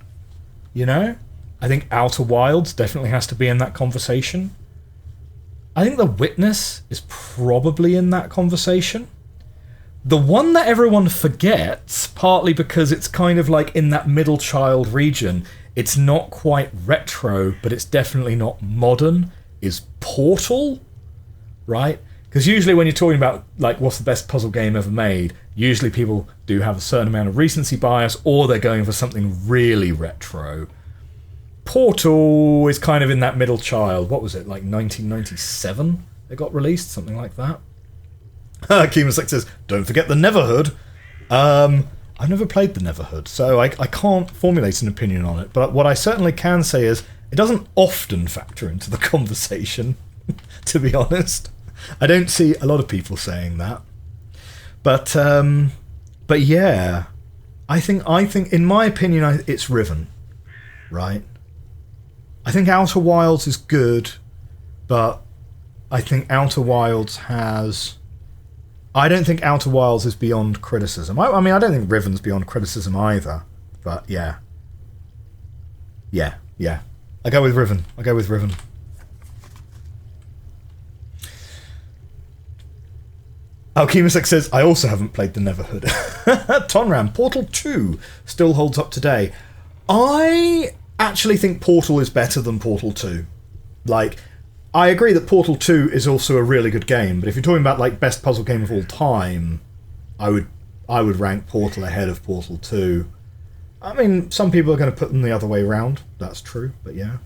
you know? I think Outer Wilds definitely has to be in that conversation. I think The Witness is probably in that conversation. The one that everyone forgets, partly because it's kind of like in that middle child region, it's not quite retro, but it's definitely not modern, is Portal, right? Because usually when you're talking about, like, what's the best puzzle game ever made, usually people do have a certain amount of recency bias, or they're going for something really retro. Portal is kind of in that middle child. What was it, like 1997 it got released? Something like that. Keemaslick says, don't forget the Neverhood. I've never played the Neverhood, so I can't formulate an opinion on it. But what I certainly can say is, It doesn't often factor into the conversation, to be honest. I don't see a lot of people saying that. But yeah, I think in my opinion, it's Riven, right? I think Outer Wilds is good, but I think Outer Wilds has... I don't think Outer Wilds is beyond criticism. I mean, I don't think Riven's beyond criticism either. But yeah. Yeah. I go with Riven. Alchemisec says, I also haven't played the Neverhood. Tonram, Portal 2 still holds up today. I actually think Portal is better than Portal 2. Like, I agree that Portal 2 is also a really good game, but if you're talking about like best puzzle game of all time, I would rank Portal ahead of Portal 2. I mean, some people are going to put them the other way around. That's true, but yeah.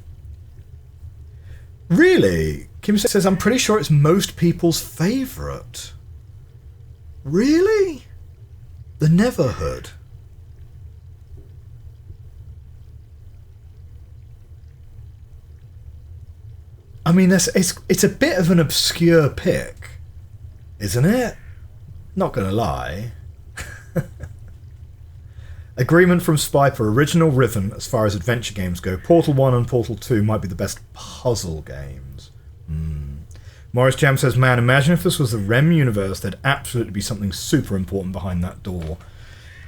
Really? Kim says, I'm pretty sure it's most people's favourite. Really? The Neverhood. I mean, it's a bit of an obscure pick, isn't it? Not gonna lie. Agreement from Spiper. Original Riven, as far as adventure games go. Portal 1 and Portal 2 might be the best puzzle games. Morris Jam says, man, imagine if this was the REM universe, there'd absolutely be something super important behind that door.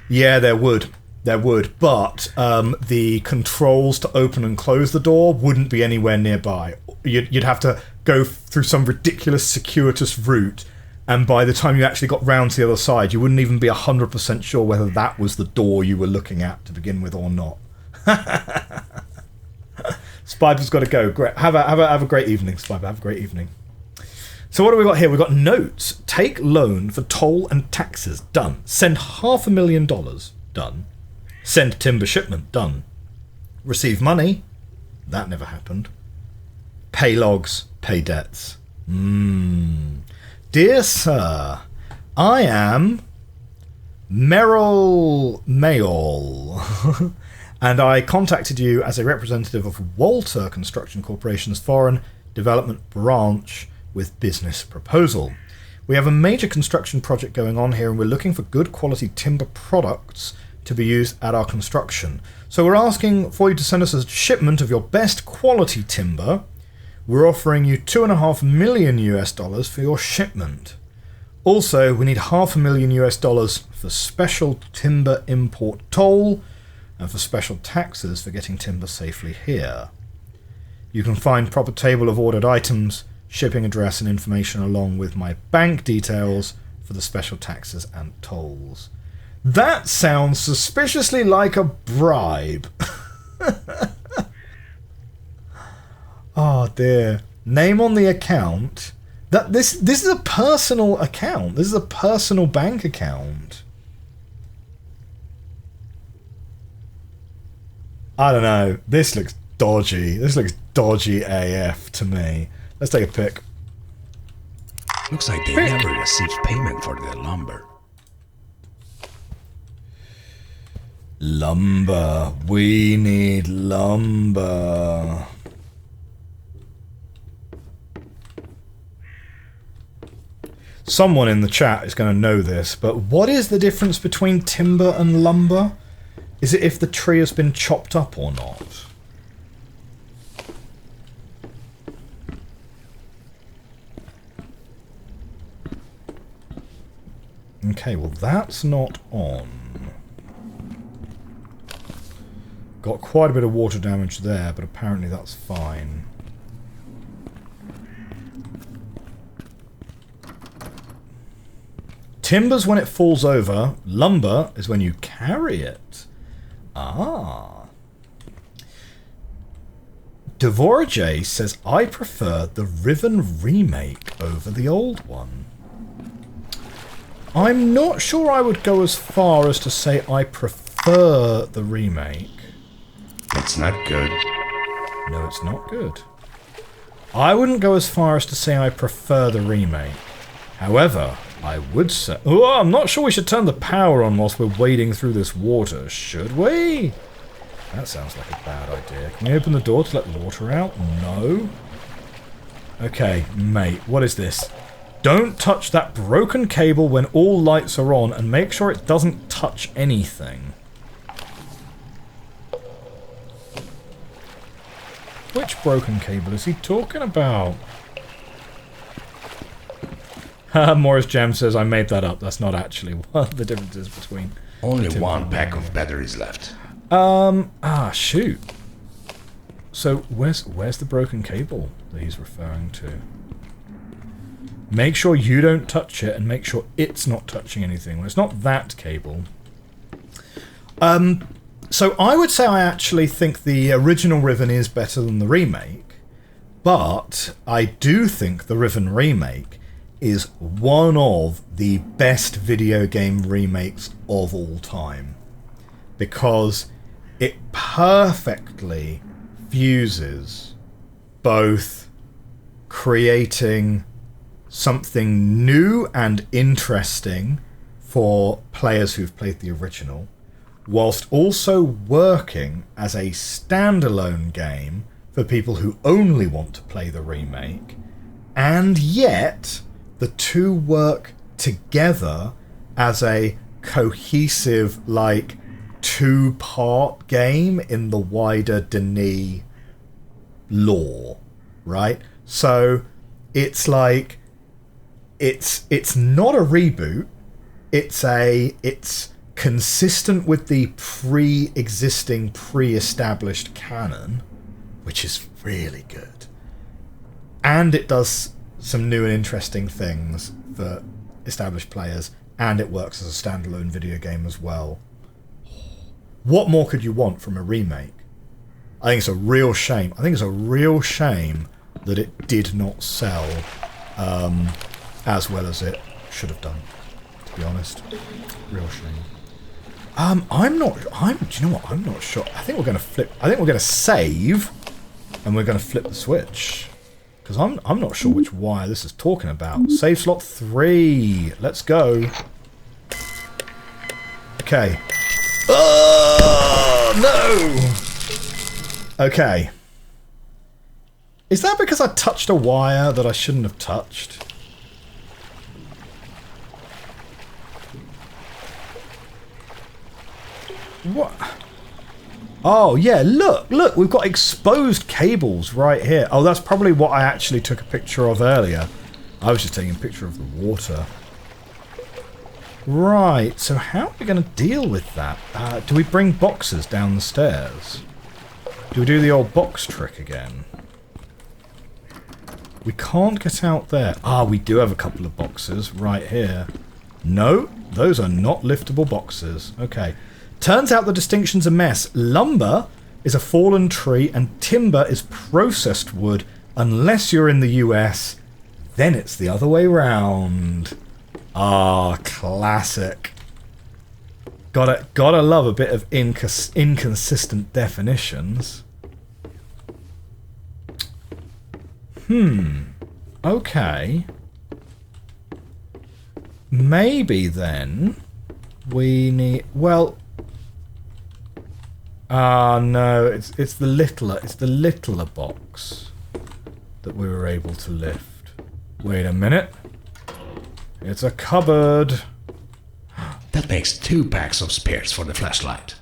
Yeah, there would. But the controls to open and close the door wouldn't be anywhere nearby. You'd have to go through some ridiculous circuitous route, and by the time you actually got round to the other side, you wouldn't even be 100% sure whether that was the door you were looking at to begin with or not. Spiper's got to go. Great. Have a great evening, Spiper. Have a great evening. So what do we got here? We've got notes. Take loan for toll and taxes. Done. Send $500,000. Done. Send timber shipment. Done. Receive money. That never happened. Pay logs. Pay debts. Dear Sir, I am Merrill Mayall, and I contacted you as a representative of Walter Construction Corporation's Foreign Development Branch with business proposal. We have a major construction project going on here, and we're looking for good quality timber products to be used at our construction. So we're asking for you to send us a shipment of your best quality timber. We're offering you $2.5 million for your shipment. Also, we need $500,000 for special timber import toll and for special taxes for getting timber safely here. You can find proper table of ordered items, shipping address and information along with my bank details for the special taxes and tolls. That sounds suspiciously like a bribe. Oh dear. Name on the account. This is a personal account. This is a personal bank account. I don't know. This looks dodgy. This looks dodgy AF to me. Let's take a pic. Looks like they never received payment for the lumber. Lumber. We need lumber. Someone in the chat is going to know this, but what is the difference between timber and lumber? Is it if the tree has been chopped up or not? Okay, well that's not on. Got quite a bit of water damage there, but apparently that's fine. Timber's when it falls over. Lumber is when you carry it. Ah. Devorajay says, I prefer the Riven remake over the old one. I'm not sure I would go as far as to say I prefer the remake. It's not good. No, it's not good. I wouldn't go as far as to say I prefer the remake. However, I would say... Oh, I'm not sure we should turn the power on whilst we're wading through this water, should we? That sounds like a bad idea. Can we open the door to let the water out? No. Okay, mate, what is this? Don't touch that broken cable when all lights are on, and make sure it doesn't touch anything. Which broken cable is he talking about? Morris Jam says, I made that up. That's not actually what the difference is between... Only one pack of batteries left. Shoot. So, where's the broken cable that he's referring to? Make sure you don't touch it, and make sure it's not touching anything. Well, it's not that cable. So I would say I actually think the original Riven is better than the remake, but I do think the Riven remake is one of the best video game remakes of all time, because it perfectly fuses both creating something new and interesting for players who've played the original, whilst also working as a standalone game for people who only want to play the remake, and yet the two work together as a cohesive, like, two-part game in the wider Denis lore, right? So it's like it's not a reboot. It's consistent with the pre-existing, pre-established canon, which is really good. And it does some new and interesting things for established players, and it works as a standalone video game as well. What more could you want from a remake? I think it's a real shame. I think it's a real shame that it did not sell as well as it should have done, to be honest. Real shame. Do you know what? I'm not sure. I think we're going to save, and we're going to flip the switch. Because I'm not sure which wire this is talking about. Save slot 3. Let's go. Okay. Oh, no! Okay. Is that because I touched a wire that I shouldn't have touched? What? Oh, yeah, look, we've got exposed cables right here. Oh, that's probably what I actually took a picture of earlier. I was just taking a picture of the water. Right, so how are we going to deal with that? Do we bring boxes down the stairs? Do we do the old box trick again? We can't get out there. Ah, we do have a couple of boxes right here. No, those are not liftable boxes. Okay. Turns out the distinction's a mess. Lumber is a fallen tree and timber is processed wood. Unless you're in the US, then it's the other way round. Ah, classic. Gotta love a bit of inconsistent definitions. Okay. Maybe then we need... Well... no, it's the littler box that we were able to lift. Wait a minute. It's a cupboard. That makes 2 packs of spares for the flashlight.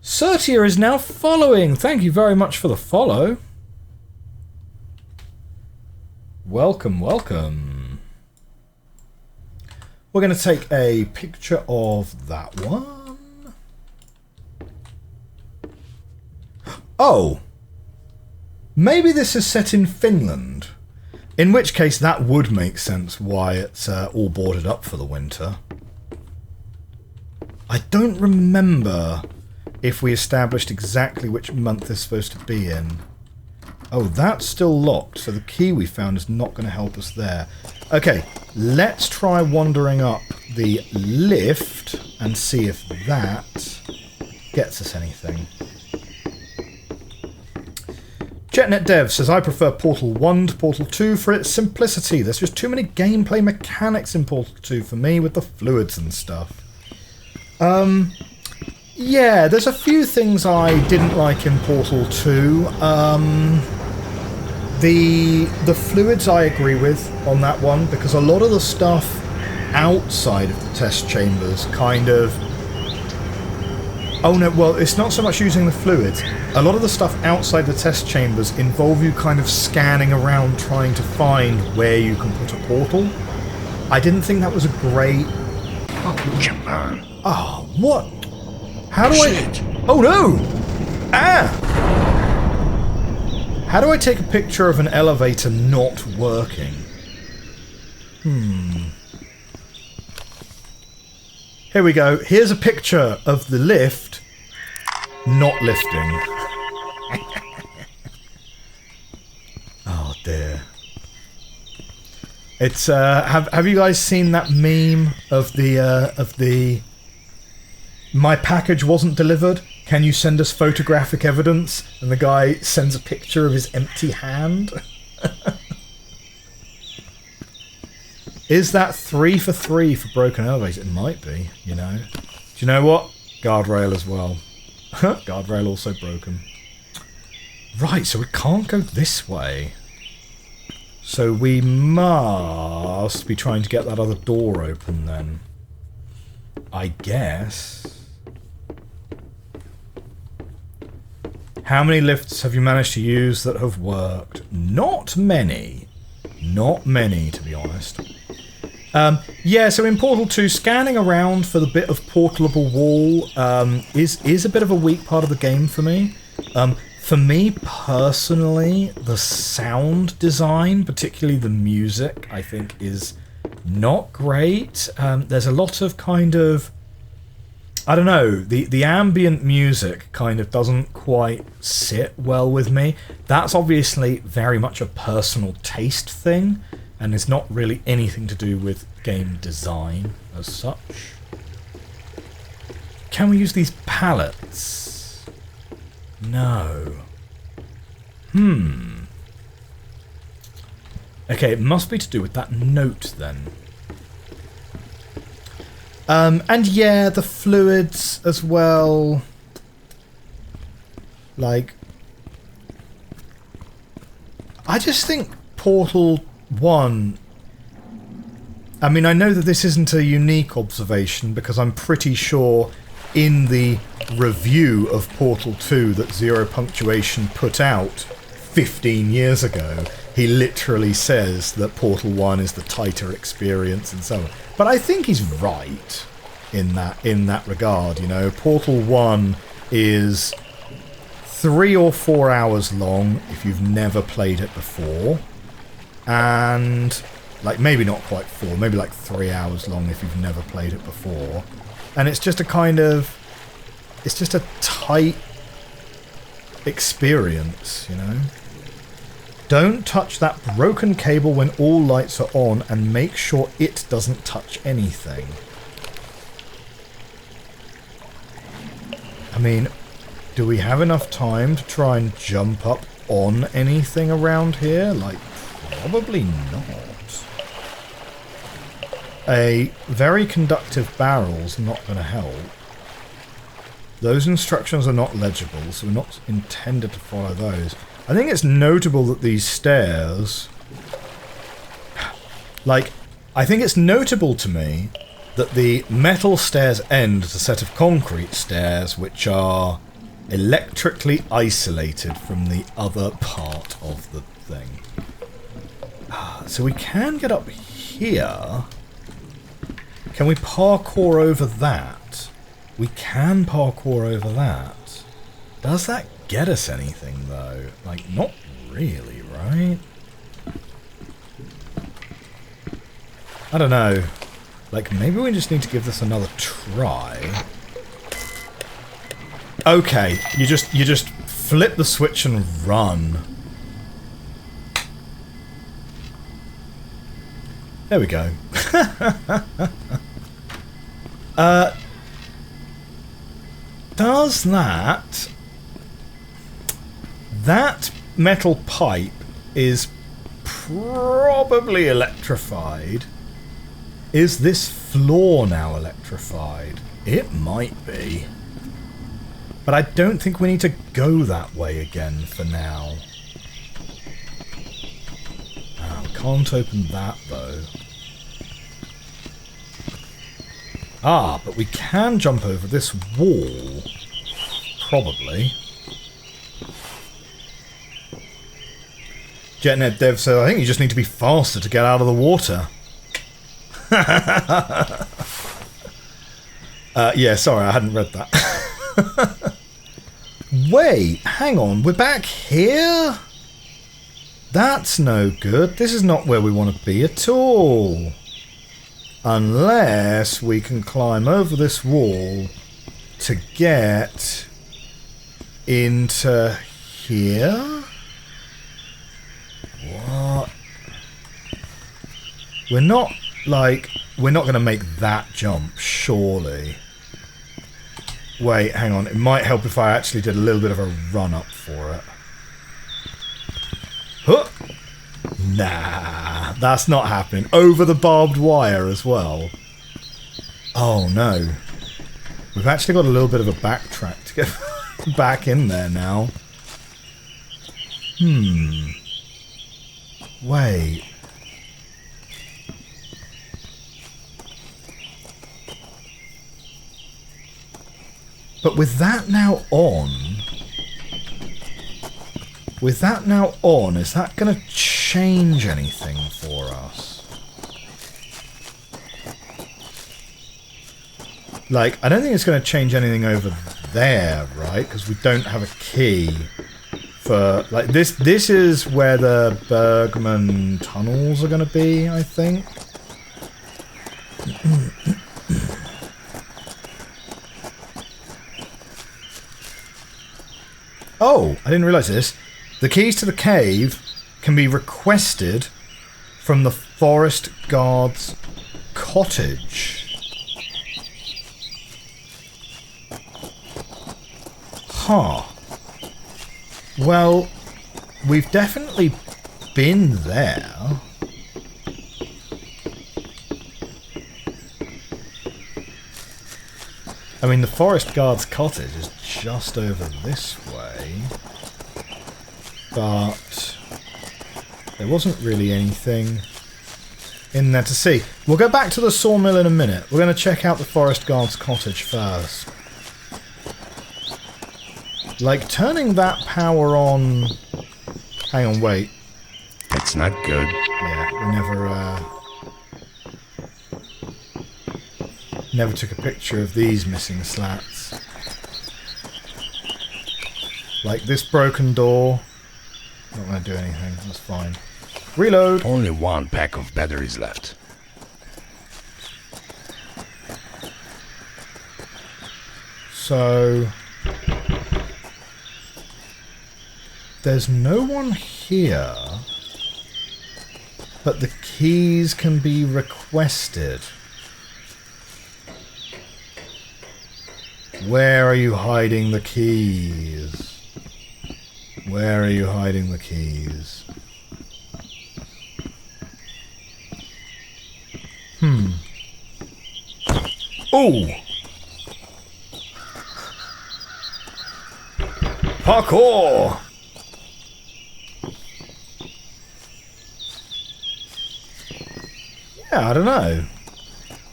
Sertia is now following. Thank you very much for the follow. Welcome, welcome. We're going to take a picture of that one. Oh. Maybe this is set in Finland. In which case that would make sense why it's all boarded up for the winter. I don't remember if we established exactly which month it's supposed to be in. Oh, that's still locked, so the key we found is not going to help us there. Okay, let's try wandering up the lift and see if that gets us anything. JetNet Dev says, I prefer Portal 1 to Portal 2 for its simplicity. There's just too many gameplay mechanics in Portal 2 for me with the fluids and stuff. Yeah, there's a few things I didn't like in Portal 2. The fluids I agree with on that one, because a lot of the stuff outside of the test chambers kind of... Oh no, well, it's not so much using the fluids. A lot of the stuff outside the test chambers involve you kind of scanning around trying to find where you can put a portal. I didn't think that was a great... Oh, what? How do Shit. I... Oh no! Ah! How do I take a picture of an elevator not working? Here we go. Here's a picture of the lift not lifting. Oh dear. It's have you guys seen that meme of the my package wasn't delivered? Can you send us photographic evidence? And the guy sends a picture of his empty hand. Is that 3 for 3 for broken elevators? It might be, you know. Do you know what? Guardrail as well. Guardrail also broken. Right, so we can't go this way. So we must be trying to get that other door open then. I guess. How many lifts have you managed to use that have worked? Not many. Not many, to be honest. Yeah, so in Portal 2, scanning around for the bit of portalable wall is a bit of a weak part of the game for me. For me, personally, the sound design, particularly the music, I think is not great. There's a lot of kind of... I don't know, the ambient music kind of doesn't quite sit well with me. That's obviously very much a personal taste thing, and it's not really anything to do with game design as such. Can we use these pallets? No. Okay, it must be to do with that note then. And yeah, the fluids as well. Like, I just think Portal 1... I mean, I know that this isn't a unique observation, because I'm pretty sure in the review of Portal 2 that Zero Punctuation put out 15 years ago, he literally says that Portal 1 is the tighter experience and so on. But I think he's right in that regard, you know. Portal 1 is 3 or 4 hours long if you've never played it before. And, like, maybe not quite 4, maybe like 3 hours long if you've never played it before. And it's just a kind of... it's just a tight experience, you know. Don't touch that broken cable when all lights are on, and make sure it doesn't touch anything. I mean, do we have enough time to try and jump up on anything around here? Like, probably not. A very conductive barrel's not going to help. Those instructions are not legible, so we're not intended to follow those. I think it's notable that these stairs... like, I think it's notable to me that the metal stairs end at a set of concrete stairs which are electrically isolated from the other part of the thing. So we can get up here. Can we parkour over that? We can parkour over that. Does that get us anything, though? Like, not really, right? I don't know. Like, maybe we just need to give this another try. Okay, you just flip the switch and run. There we go. Does that metal pipe is probably electrified. Is this floor now electrified? It might be. But I don't think we need to go that way again for now. Can't open that though. Ah, but we can jump over this wall. Probably. JetNet Dev says, I think you just need to be faster to get out of the water. Yeah, sorry, I hadn't read that. Wait, hang on, we're back here? That's no good. This is not where we want to be at all. Unless we can climb over this wall to get into here? What? We're not going to make that jump, surely. Wait, hang on. It might help if I actually did a little bit of a run up for it. Huh. Nah, that's not happening. Over the barbed wire as well. Oh no. We've actually got a little bit of a backtrack to get back in there now. Wait. But with that now on... With that now on, is that going to change anything for us? Like, I don't think it's going to change anything over there, right? Because we don't have a key for... Like, this is where the Bergman tunnels are going to be, I think. Oh, I didn't realise this. The keys to the cave can be requested from the forest guard's cottage. Huh. Well, we've definitely been there. I mean, the forest guard's cottage is just over this way. But there wasn't really anything in there to see. We'll go back to the sawmill in a minute. We're going to check out the forest guard's cottage first. Like, turning that power on... Hang on, wait. It's not good. Yeah, we never took a picture of these missing slats. Like this broken door. Not going to do anything, that's fine. Reload! Only one pack of batteries left. So... There's no one here. But the keys can be requested. Where are you hiding the keys? Where are you hiding the keys? Ooh! Parkour! Yeah, I don't know.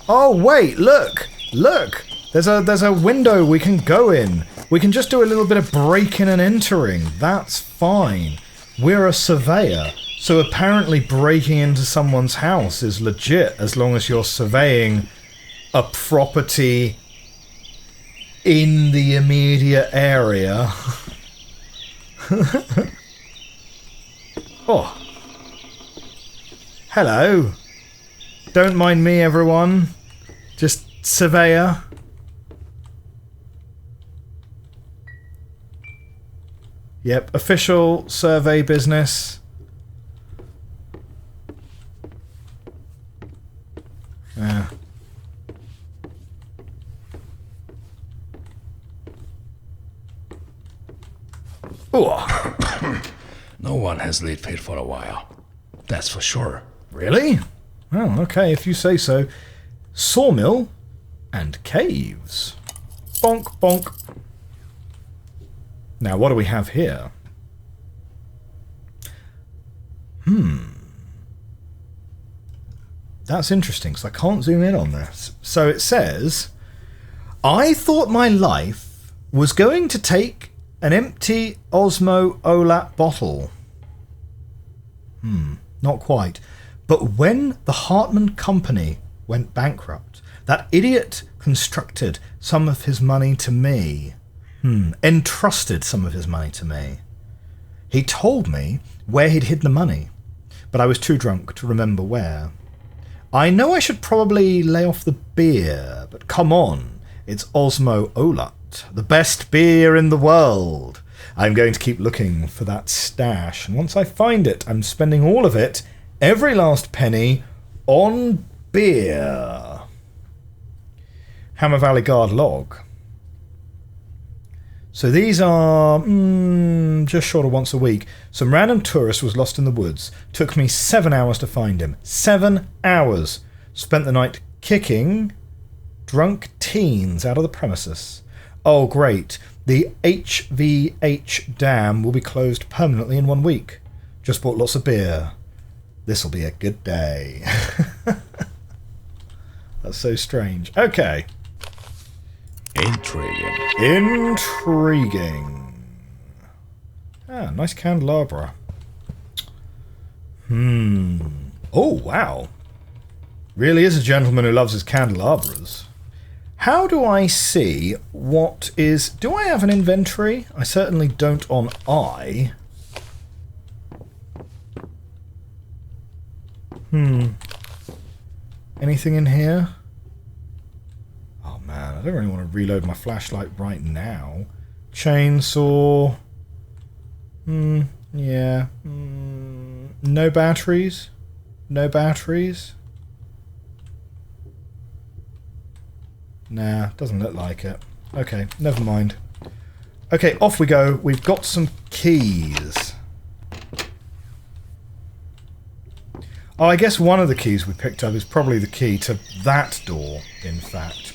Oh wait, look! Look! There's a window we can go in. We can just do a little bit of breaking and entering. That's fine. We're a surveyor, so apparently breaking into someone's house is legit as long as you're surveying a property in the immediate area. Oh. Hello. Don't mind me, everyone. Just surveyor. Yep, official survey business. Yeah. No one has laid feet for a while. That's for sure. Really? Well, okay, if you say so. Sawmill and caves. Bonk, bonk. Now, what do we have here? That's interesting, because I can't zoom in on this. So it says, I thought my life was going to take an empty Osmo Olat bottle. Not quite. But when the Hartman Company went bankrupt, that idiot constructed some of his money to me. Entrusted some of his money to me. He told me where he'd hidden the money, but I was too drunk to remember where. I know I should probably lay off the beer, but come on, it's Osmo Olat, the best beer in the world. I'm going to keep looking for that stash, and once I find it, I'm spending all of it, every last penny, on beer. Hammer Valley Guard log. So these are just short of once a week. Some random tourist was lost in the woods. Took me 7 hours to find him. 7 hours. Spent the night kicking drunk teens out of the premises. Oh, great. The HVH dam will be closed permanently in 1 week. Just bought lots of beer. This'll be a good day. That's so strange. Okay. Intriguing. Ah, nice candelabra. Oh, wow. Really is a gentleman who loves his candelabras. How do I see what is... Do I have an inventory? I certainly don't on I. Anything in here? Oh man, I don't really want to reload my flashlight right now. Chainsaw. Yeah. No batteries? No batteries? Nah, doesn't look like it. Okay, never mind. Okay, off we go. We've got some keys. Oh, I guess one of the keys we picked up is probably the key to that door, in fact.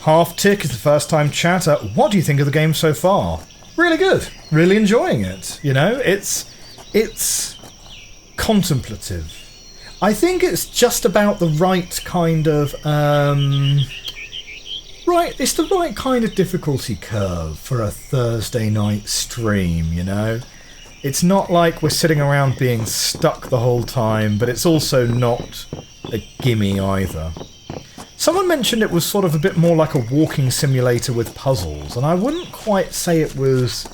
Half Tick is the first time chatter. What do you think of the game so far? Really good. Really enjoying it. You know, it's contemplative. I think it's just about the right kind of, it's the right kind of difficulty curve for a Thursday night stream, you know? It's not like we're sitting around being stuck the whole time, but it's also not a gimme either. Someone mentioned it was sort of a bit more like a walking simulator with puzzles, and I wouldn't quite say it was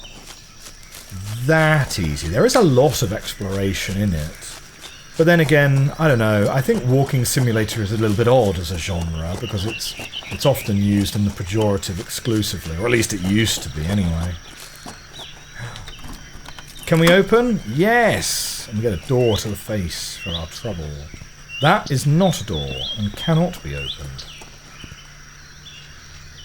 that easy. There is a lot of exploration in it. But then again, I don't know, I think walking simulator is a little bit odd as a genre, because it's often used in the pejorative exclusively, or at least it used to be anyway. Can we open? Yes! And we get a door to the face for our trouble. That is not a door, and cannot be opened.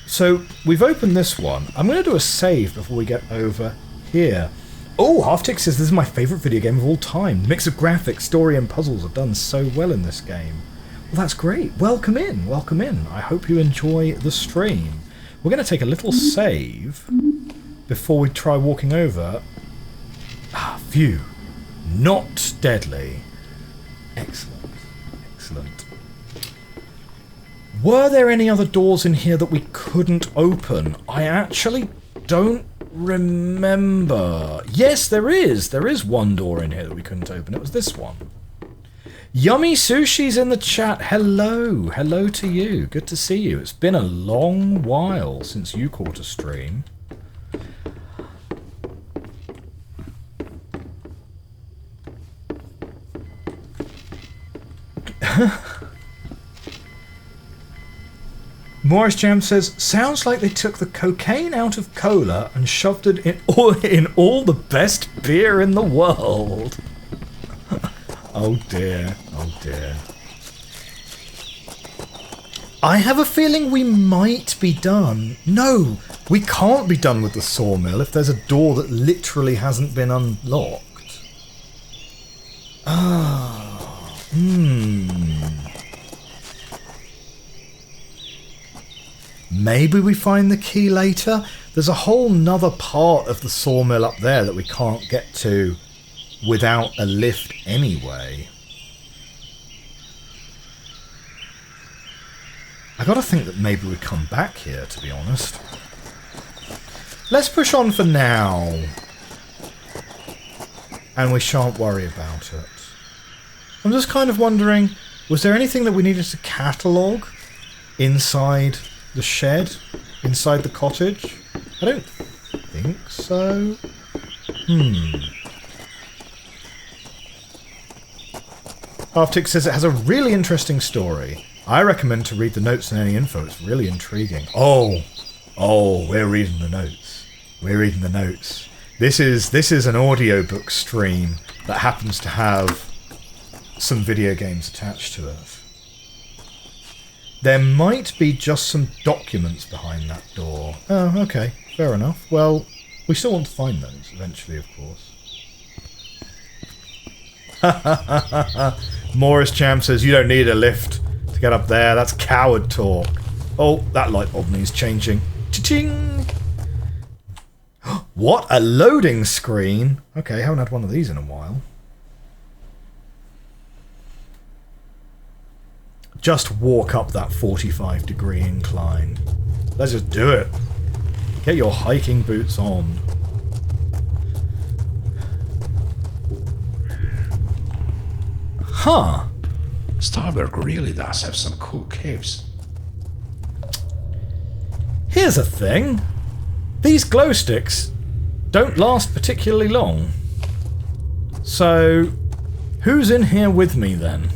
So, we've opened this one. I'm going to do a save before we get over here. Oh, Half-Tick says this is my favourite video game of all time. The mix of graphics, story and puzzles are done so well in this game. Well, that's great. Welcome in, welcome in. I hope you enjoy the stream. We're going to take a little save before we try walking over. Ah, phew. Not deadly. Excellent. Excellent. Were there any other doors in here that we couldn't open? I actually don't remember. Yes, there is. There is one door in here that we couldn't open. It was this one. Yummy Sushi's in the chat. Hello. Hello to you. Good to see you. It's been a long while since you caught a stream. Morris Jam says, sounds like they took the cocaine out of cola and shoved it in all the best beer in the world. Oh dear, oh dear. I have a feeling we might be done. No, we can't be done with the sawmill if there's a door that literally hasn't been unlocked. Maybe we find the key later. There's a whole nother part of the sawmill up there that we can't get to without a lift anyway. I gotta think that maybe we come back here, to be honest. Let's push on for now. And we shan't worry about it. I'm just kind of wondering, was there anything that we needed to catalogue inside the shed? Inside the cottage? I don't think so. Arctic says it has a really interesting story. I recommend to read the notes and any info. It's really intriguing. Oh, we're reading the notes. We're reading the notes. This is an audiobook stream that happens to have some video games attached to it. There might be just some documents behind that door. Oh, okay. Fair enough. Well, we still want to find those eventually, of course. Morris Cham says, you don't need a lift to get up there. That's coward talk. Oh, that light bulb needs changing. Cha-ching! What? A loading screen? Okay, haven't had one of these in a while. Just walk up that 45-degree incline. Let's just do it. Get your hiking boots on. Huh. Starburg really does have some cool caves. Here's a thing. These glow sticks don't last particularly long. So, who's in here with me then?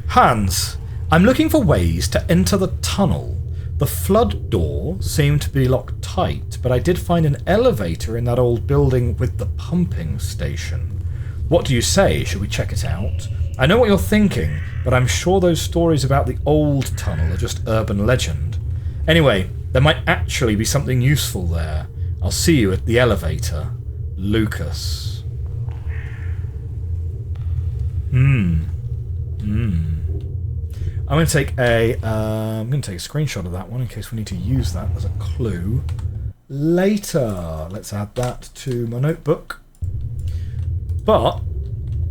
Hans, I'm looking for ways to enter the tunnel. The flood door seemed to be locked tight, but I did find an elevator in that old building with the pumping station. What do you say? Should we check it out? I know what you're thinking, but I'm sure those stories about the old tunnel are just urban legend. Anyway, there might actually be something useful there. I'll see you at the elevator. Lucas. I'm going to take a screenshot of that one in case we need to use that as a clue later. Let's add that to my notebook. But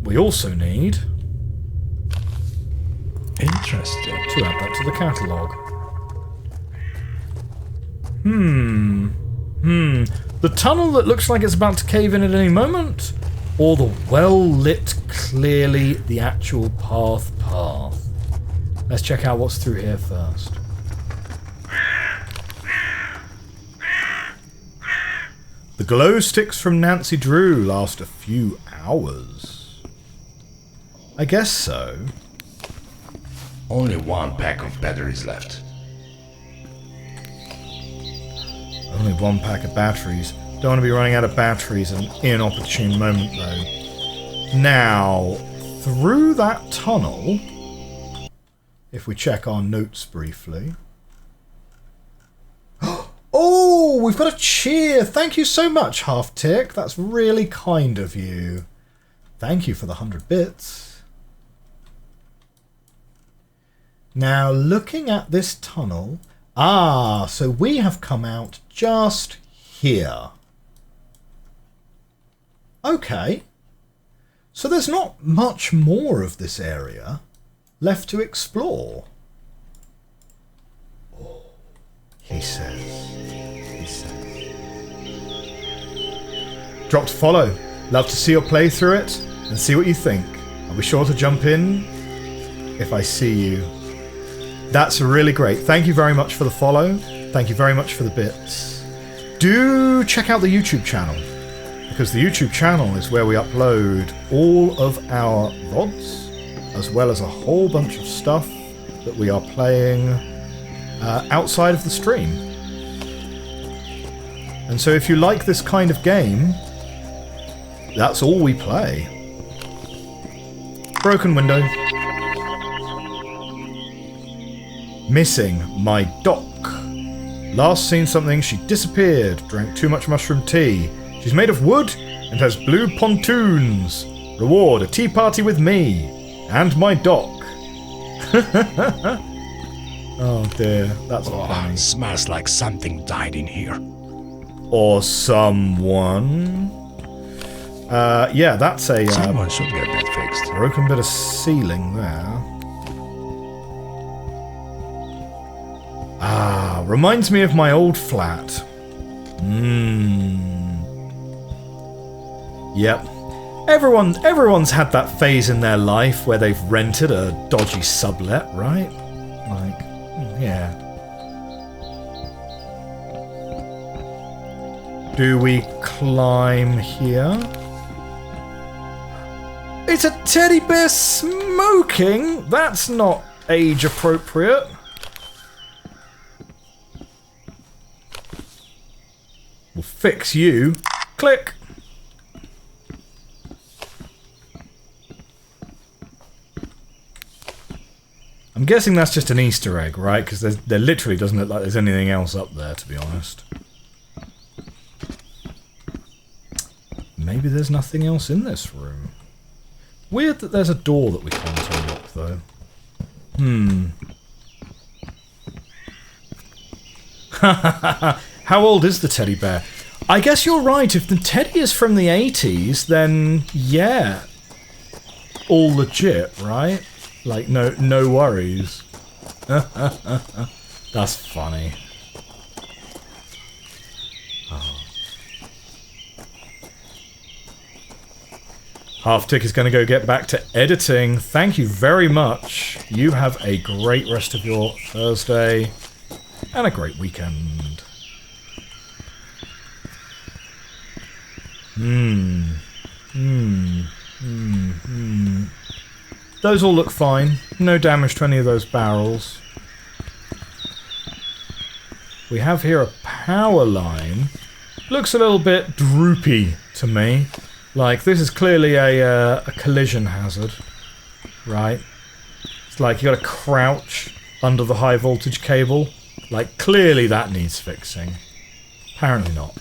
we also need Interesting. to add that to the catalogue. The tunnel that looks like it's about to cave in at any moment? Or the well-lit, clearly the actual path? Let's check out what's through here first. The glow sticks from Nancy Drew last a few hours. I guess so. Only one pack of batteries left. Only one pack of batteries. Don't want to be running out of batteries at an inopportune moment, though. Now, through that tunnel, if we check our notes briefly. Oh, we've got a cheer. Thank you so much, Half Tick. That's really kind of you. Thank you for the 100 bits. Now, looking at this tunnel. Ah, so we have come out just here. Okay. So there's not much more of this area left to explore. Oh, he says. Drop to follow. Love to see your playthrough it and see what you think. I'll be sure to jump in if I see you. That's really great. Thank you very much for the follow. Thank you very much for the bits. Do check out the YouTube channel, because the YouTube channel is where we upload all of our VODs, as well as a whole bunch of stuff that we are playing outside of the stream. And so if you like this kind of game, that's all we play. Broken window. Missing my doc. Last seen something, she disappeared. Drank too much mushroom tea. She's made of wood and has blue pontoons. Reward, a tea party with me. And my doc. Oh dear, that's funny. Smells like something died in here. Or someone. Yeah, that's a Someone should get that fixed. broken bit of ceiling there. Ah, reminds me of my old flat. Yep. Everyone's had that phase in their life where they've rented a dodgy sublet, right? Like, yeah. Do we climb here? It's a teddy bear smoking? That's not age appropriate. We'll fix you. Click. I'm guessing that's just an Easter egg, right? Because there literally doesn't look like there's anything else up there, to be honest. Maybe there's nothing else in this room. Weird that there's a door that we can't unlock, though. How old is the teddy bear? I guess you're right. If the teddy is from the 80s, then yeah. All legit, right? Like, no worries. That's funny. Oh. Half-Tick is going to go get back to editing. Thank you very much. You have a great rest of your Thursday and a great weekend. Those all look fine. No damage to any of those barrels. We have here a power line. Looks a little bit droopy to me. Like, this is clearly a collision hazard. Right? It's like you gotta crouch under the high voltage cable. Like, clearly that needs fixing. Apparently not.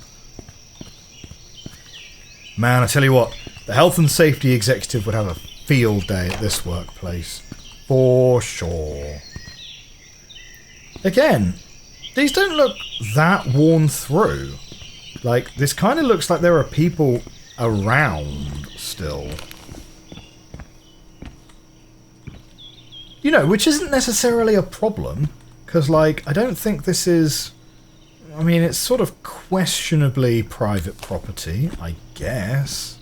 Man, I tell you what, the health and safety executive would have a field day at this workplace. For sure. Again, these don't look that worn through. Like, this kind of looks like there are people around still. You know, which isn't necessarily a problem, because, like, I don't think this is... I mean, it's sort of questionably private property, I guess.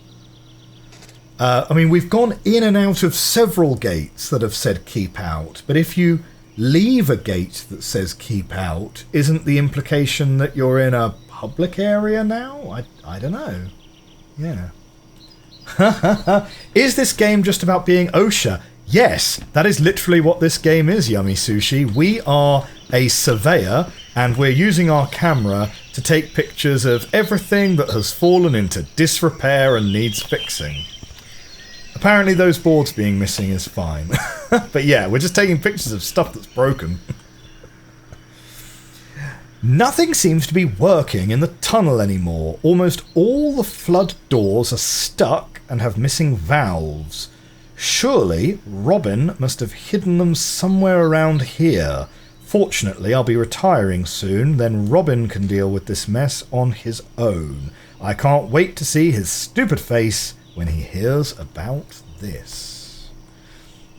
I mean, we've gone in and out of several gates that have said keep out, but if you leave a gate that says keep out, isn't the implication that you're in a public area now? I don't know. Yeah. Is this game just about being OSHA? Yes, that is literally what this game is, Yummy Sushi. We are a surveyor, and we're using our camera to take pictures of everything that has fallen into disrepair and needs fixing. Apparently those boards being missing is fine. But yeah, we're just taking pictures of stuff that's broken. Nothing seems to be working in the tunnel anymore. Almost all the flood doors are stuck and have missing valves. Surely Robin must have hidden them somewhere around here. Fortunately, I'll be retiring soon, then Robin can deal with this mess on his own. I can't wait to see his stupid face when he hears about this.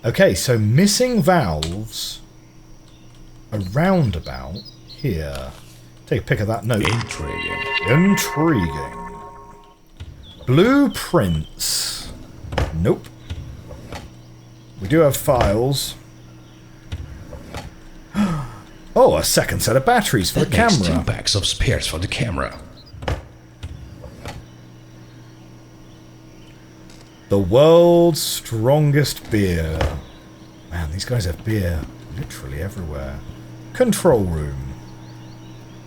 Okay, so missing valves around about here. Take a pic of that note. Intriguing. Intriguing. Blueprints. Nope. We do have files. Oh, a second set of batteries for the That makes camera. 2 packs of spares for the camera. The world's strongest beer. Man, these guys have beer literally everywhere. Control room.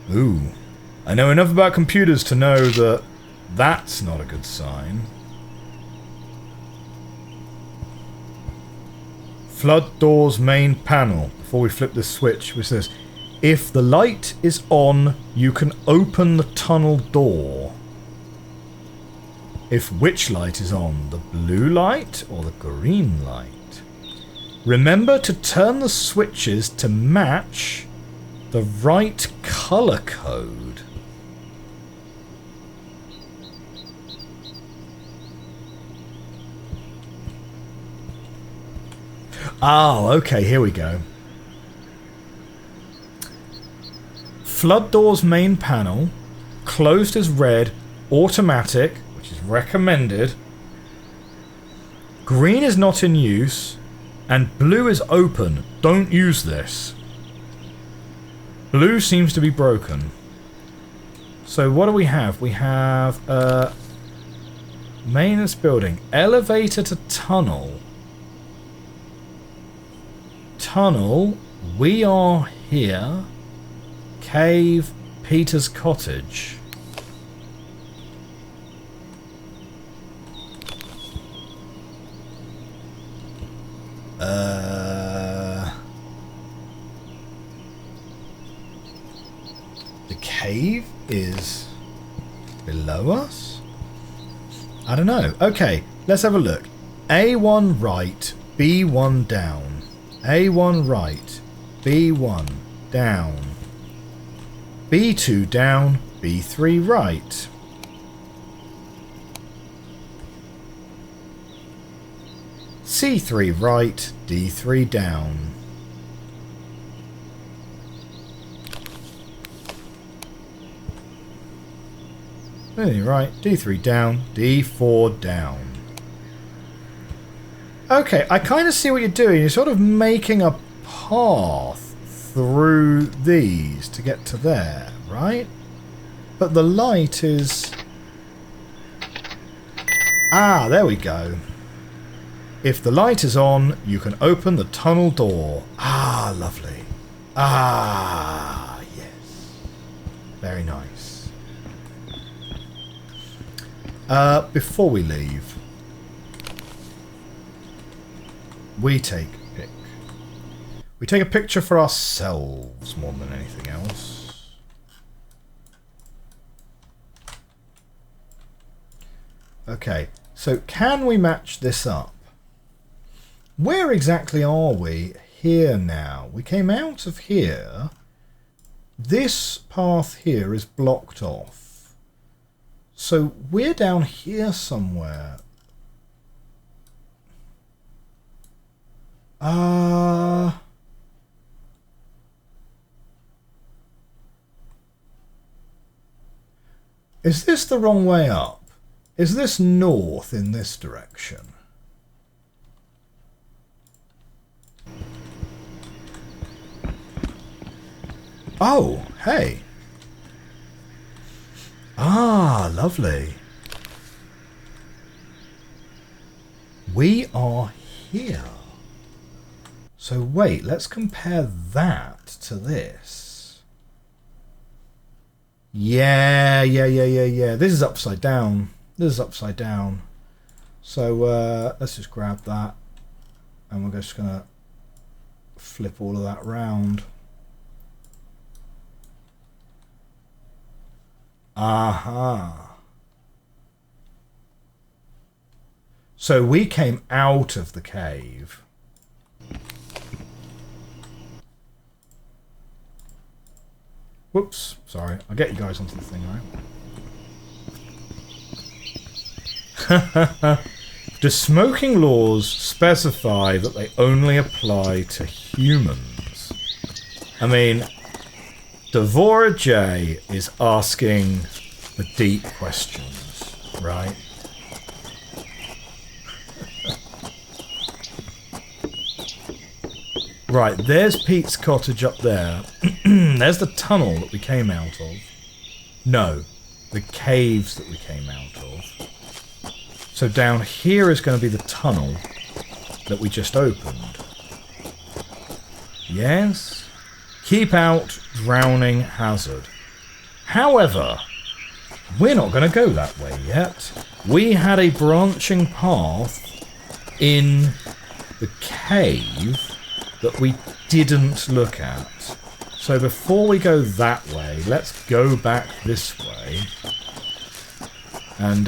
Ooh. I know enough about computers to know that that's not a good sign. Flood doors main panel. Before we flip this switch, which says, if the light is on, you can open the tunnel door. If which light is on? The blue light or the green light? Remember to turn the switches to match the right color code. Oh, okay, here we go. Flood doors main panel. Closed as red. Automatic, which is recommended. Green is not in use. And blue is open. Don't use this. Blue seems to be broken. So what do we have? We have maintenance building. Elevator to tunnel. Tunnel. We are here. Cave. Peter's cottage. The cave is below us? I don't know. Okay, let's have a look. A1 right, B1 down. A1 right, B1 down. B2 down, B3 right. C3 right, D3 down. C3 right, D3 down, D4 down. Okay, I kind of see what you're doing. You're sort of making a path through these to get to there, right? But the light is... Ah, there we go. If the light is on, you can open the tunnel door. Ah, lovely. Ah, yes. Very nice. Before we leave, we take a pic. We take a picture for ourselves more than anything else. Okay, so can we match this up? Where exactly are we here now? We came out of here. This path here is blocked off. So we're down here somewhere. Is this the wrong way up? Is this north in this direction? Oh, hey. Ah, lovely. We are here. So wait, let's compare that to this. Yeah. This is upside down. This is upside down. So let's just grab that. And we're just going to flip all of that round. Aha. So we came out of the cave. Whoops, sorry. I'll get you guys onto the thing, right? Do smoking laws specify that they only apply to humans? I mean, Devora J is asking the deep questions, right? Right, there's Pete's cottage up there. There's the tunnel that we came out of. No, the caves that we came out of. So down here is going to be the tunnel that we just opened. Yes? Keep out, drowning hazard. However, we're not going to go that way yet. We had a branching path in the cave that we didn't look at. So before we go that way, let's go back this way and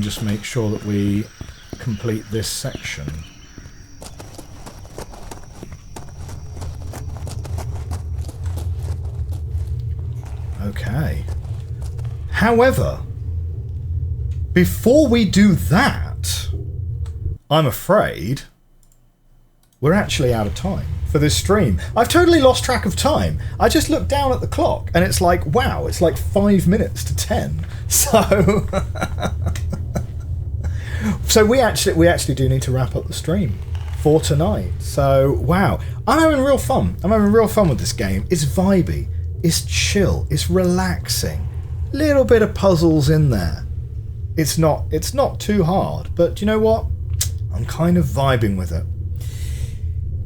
just make sure that we complete this section. Okay. However, before we do that, I'm afraid we're actually out of time for this stream. I've totally lost track of time. I just looked down at the clock and it's like, wow, it's like 5 minutes to 10. So, so we actually do need to wrap up the stream for tonight. So, wow, I'm having real fun. I'm having real fun with this game. It's vibey, it's chill, it's relaxing. Little bit of puzzles in there. It's not too hard, but you know what? I'm kind of vibing with it.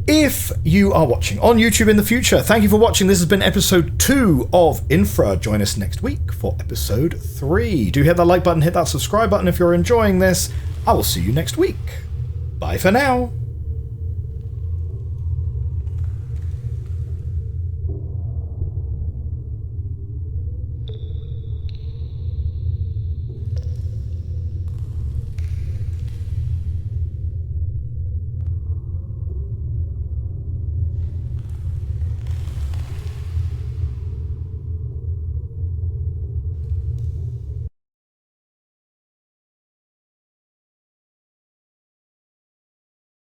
If you are watching on YouTube in the future, thank you for watching. This has been episode 2 of Infra. Join us next week for episode 3. Do hit that like button, hit that subscribe button if you're enjoying this. I will see you next week. Bye for now.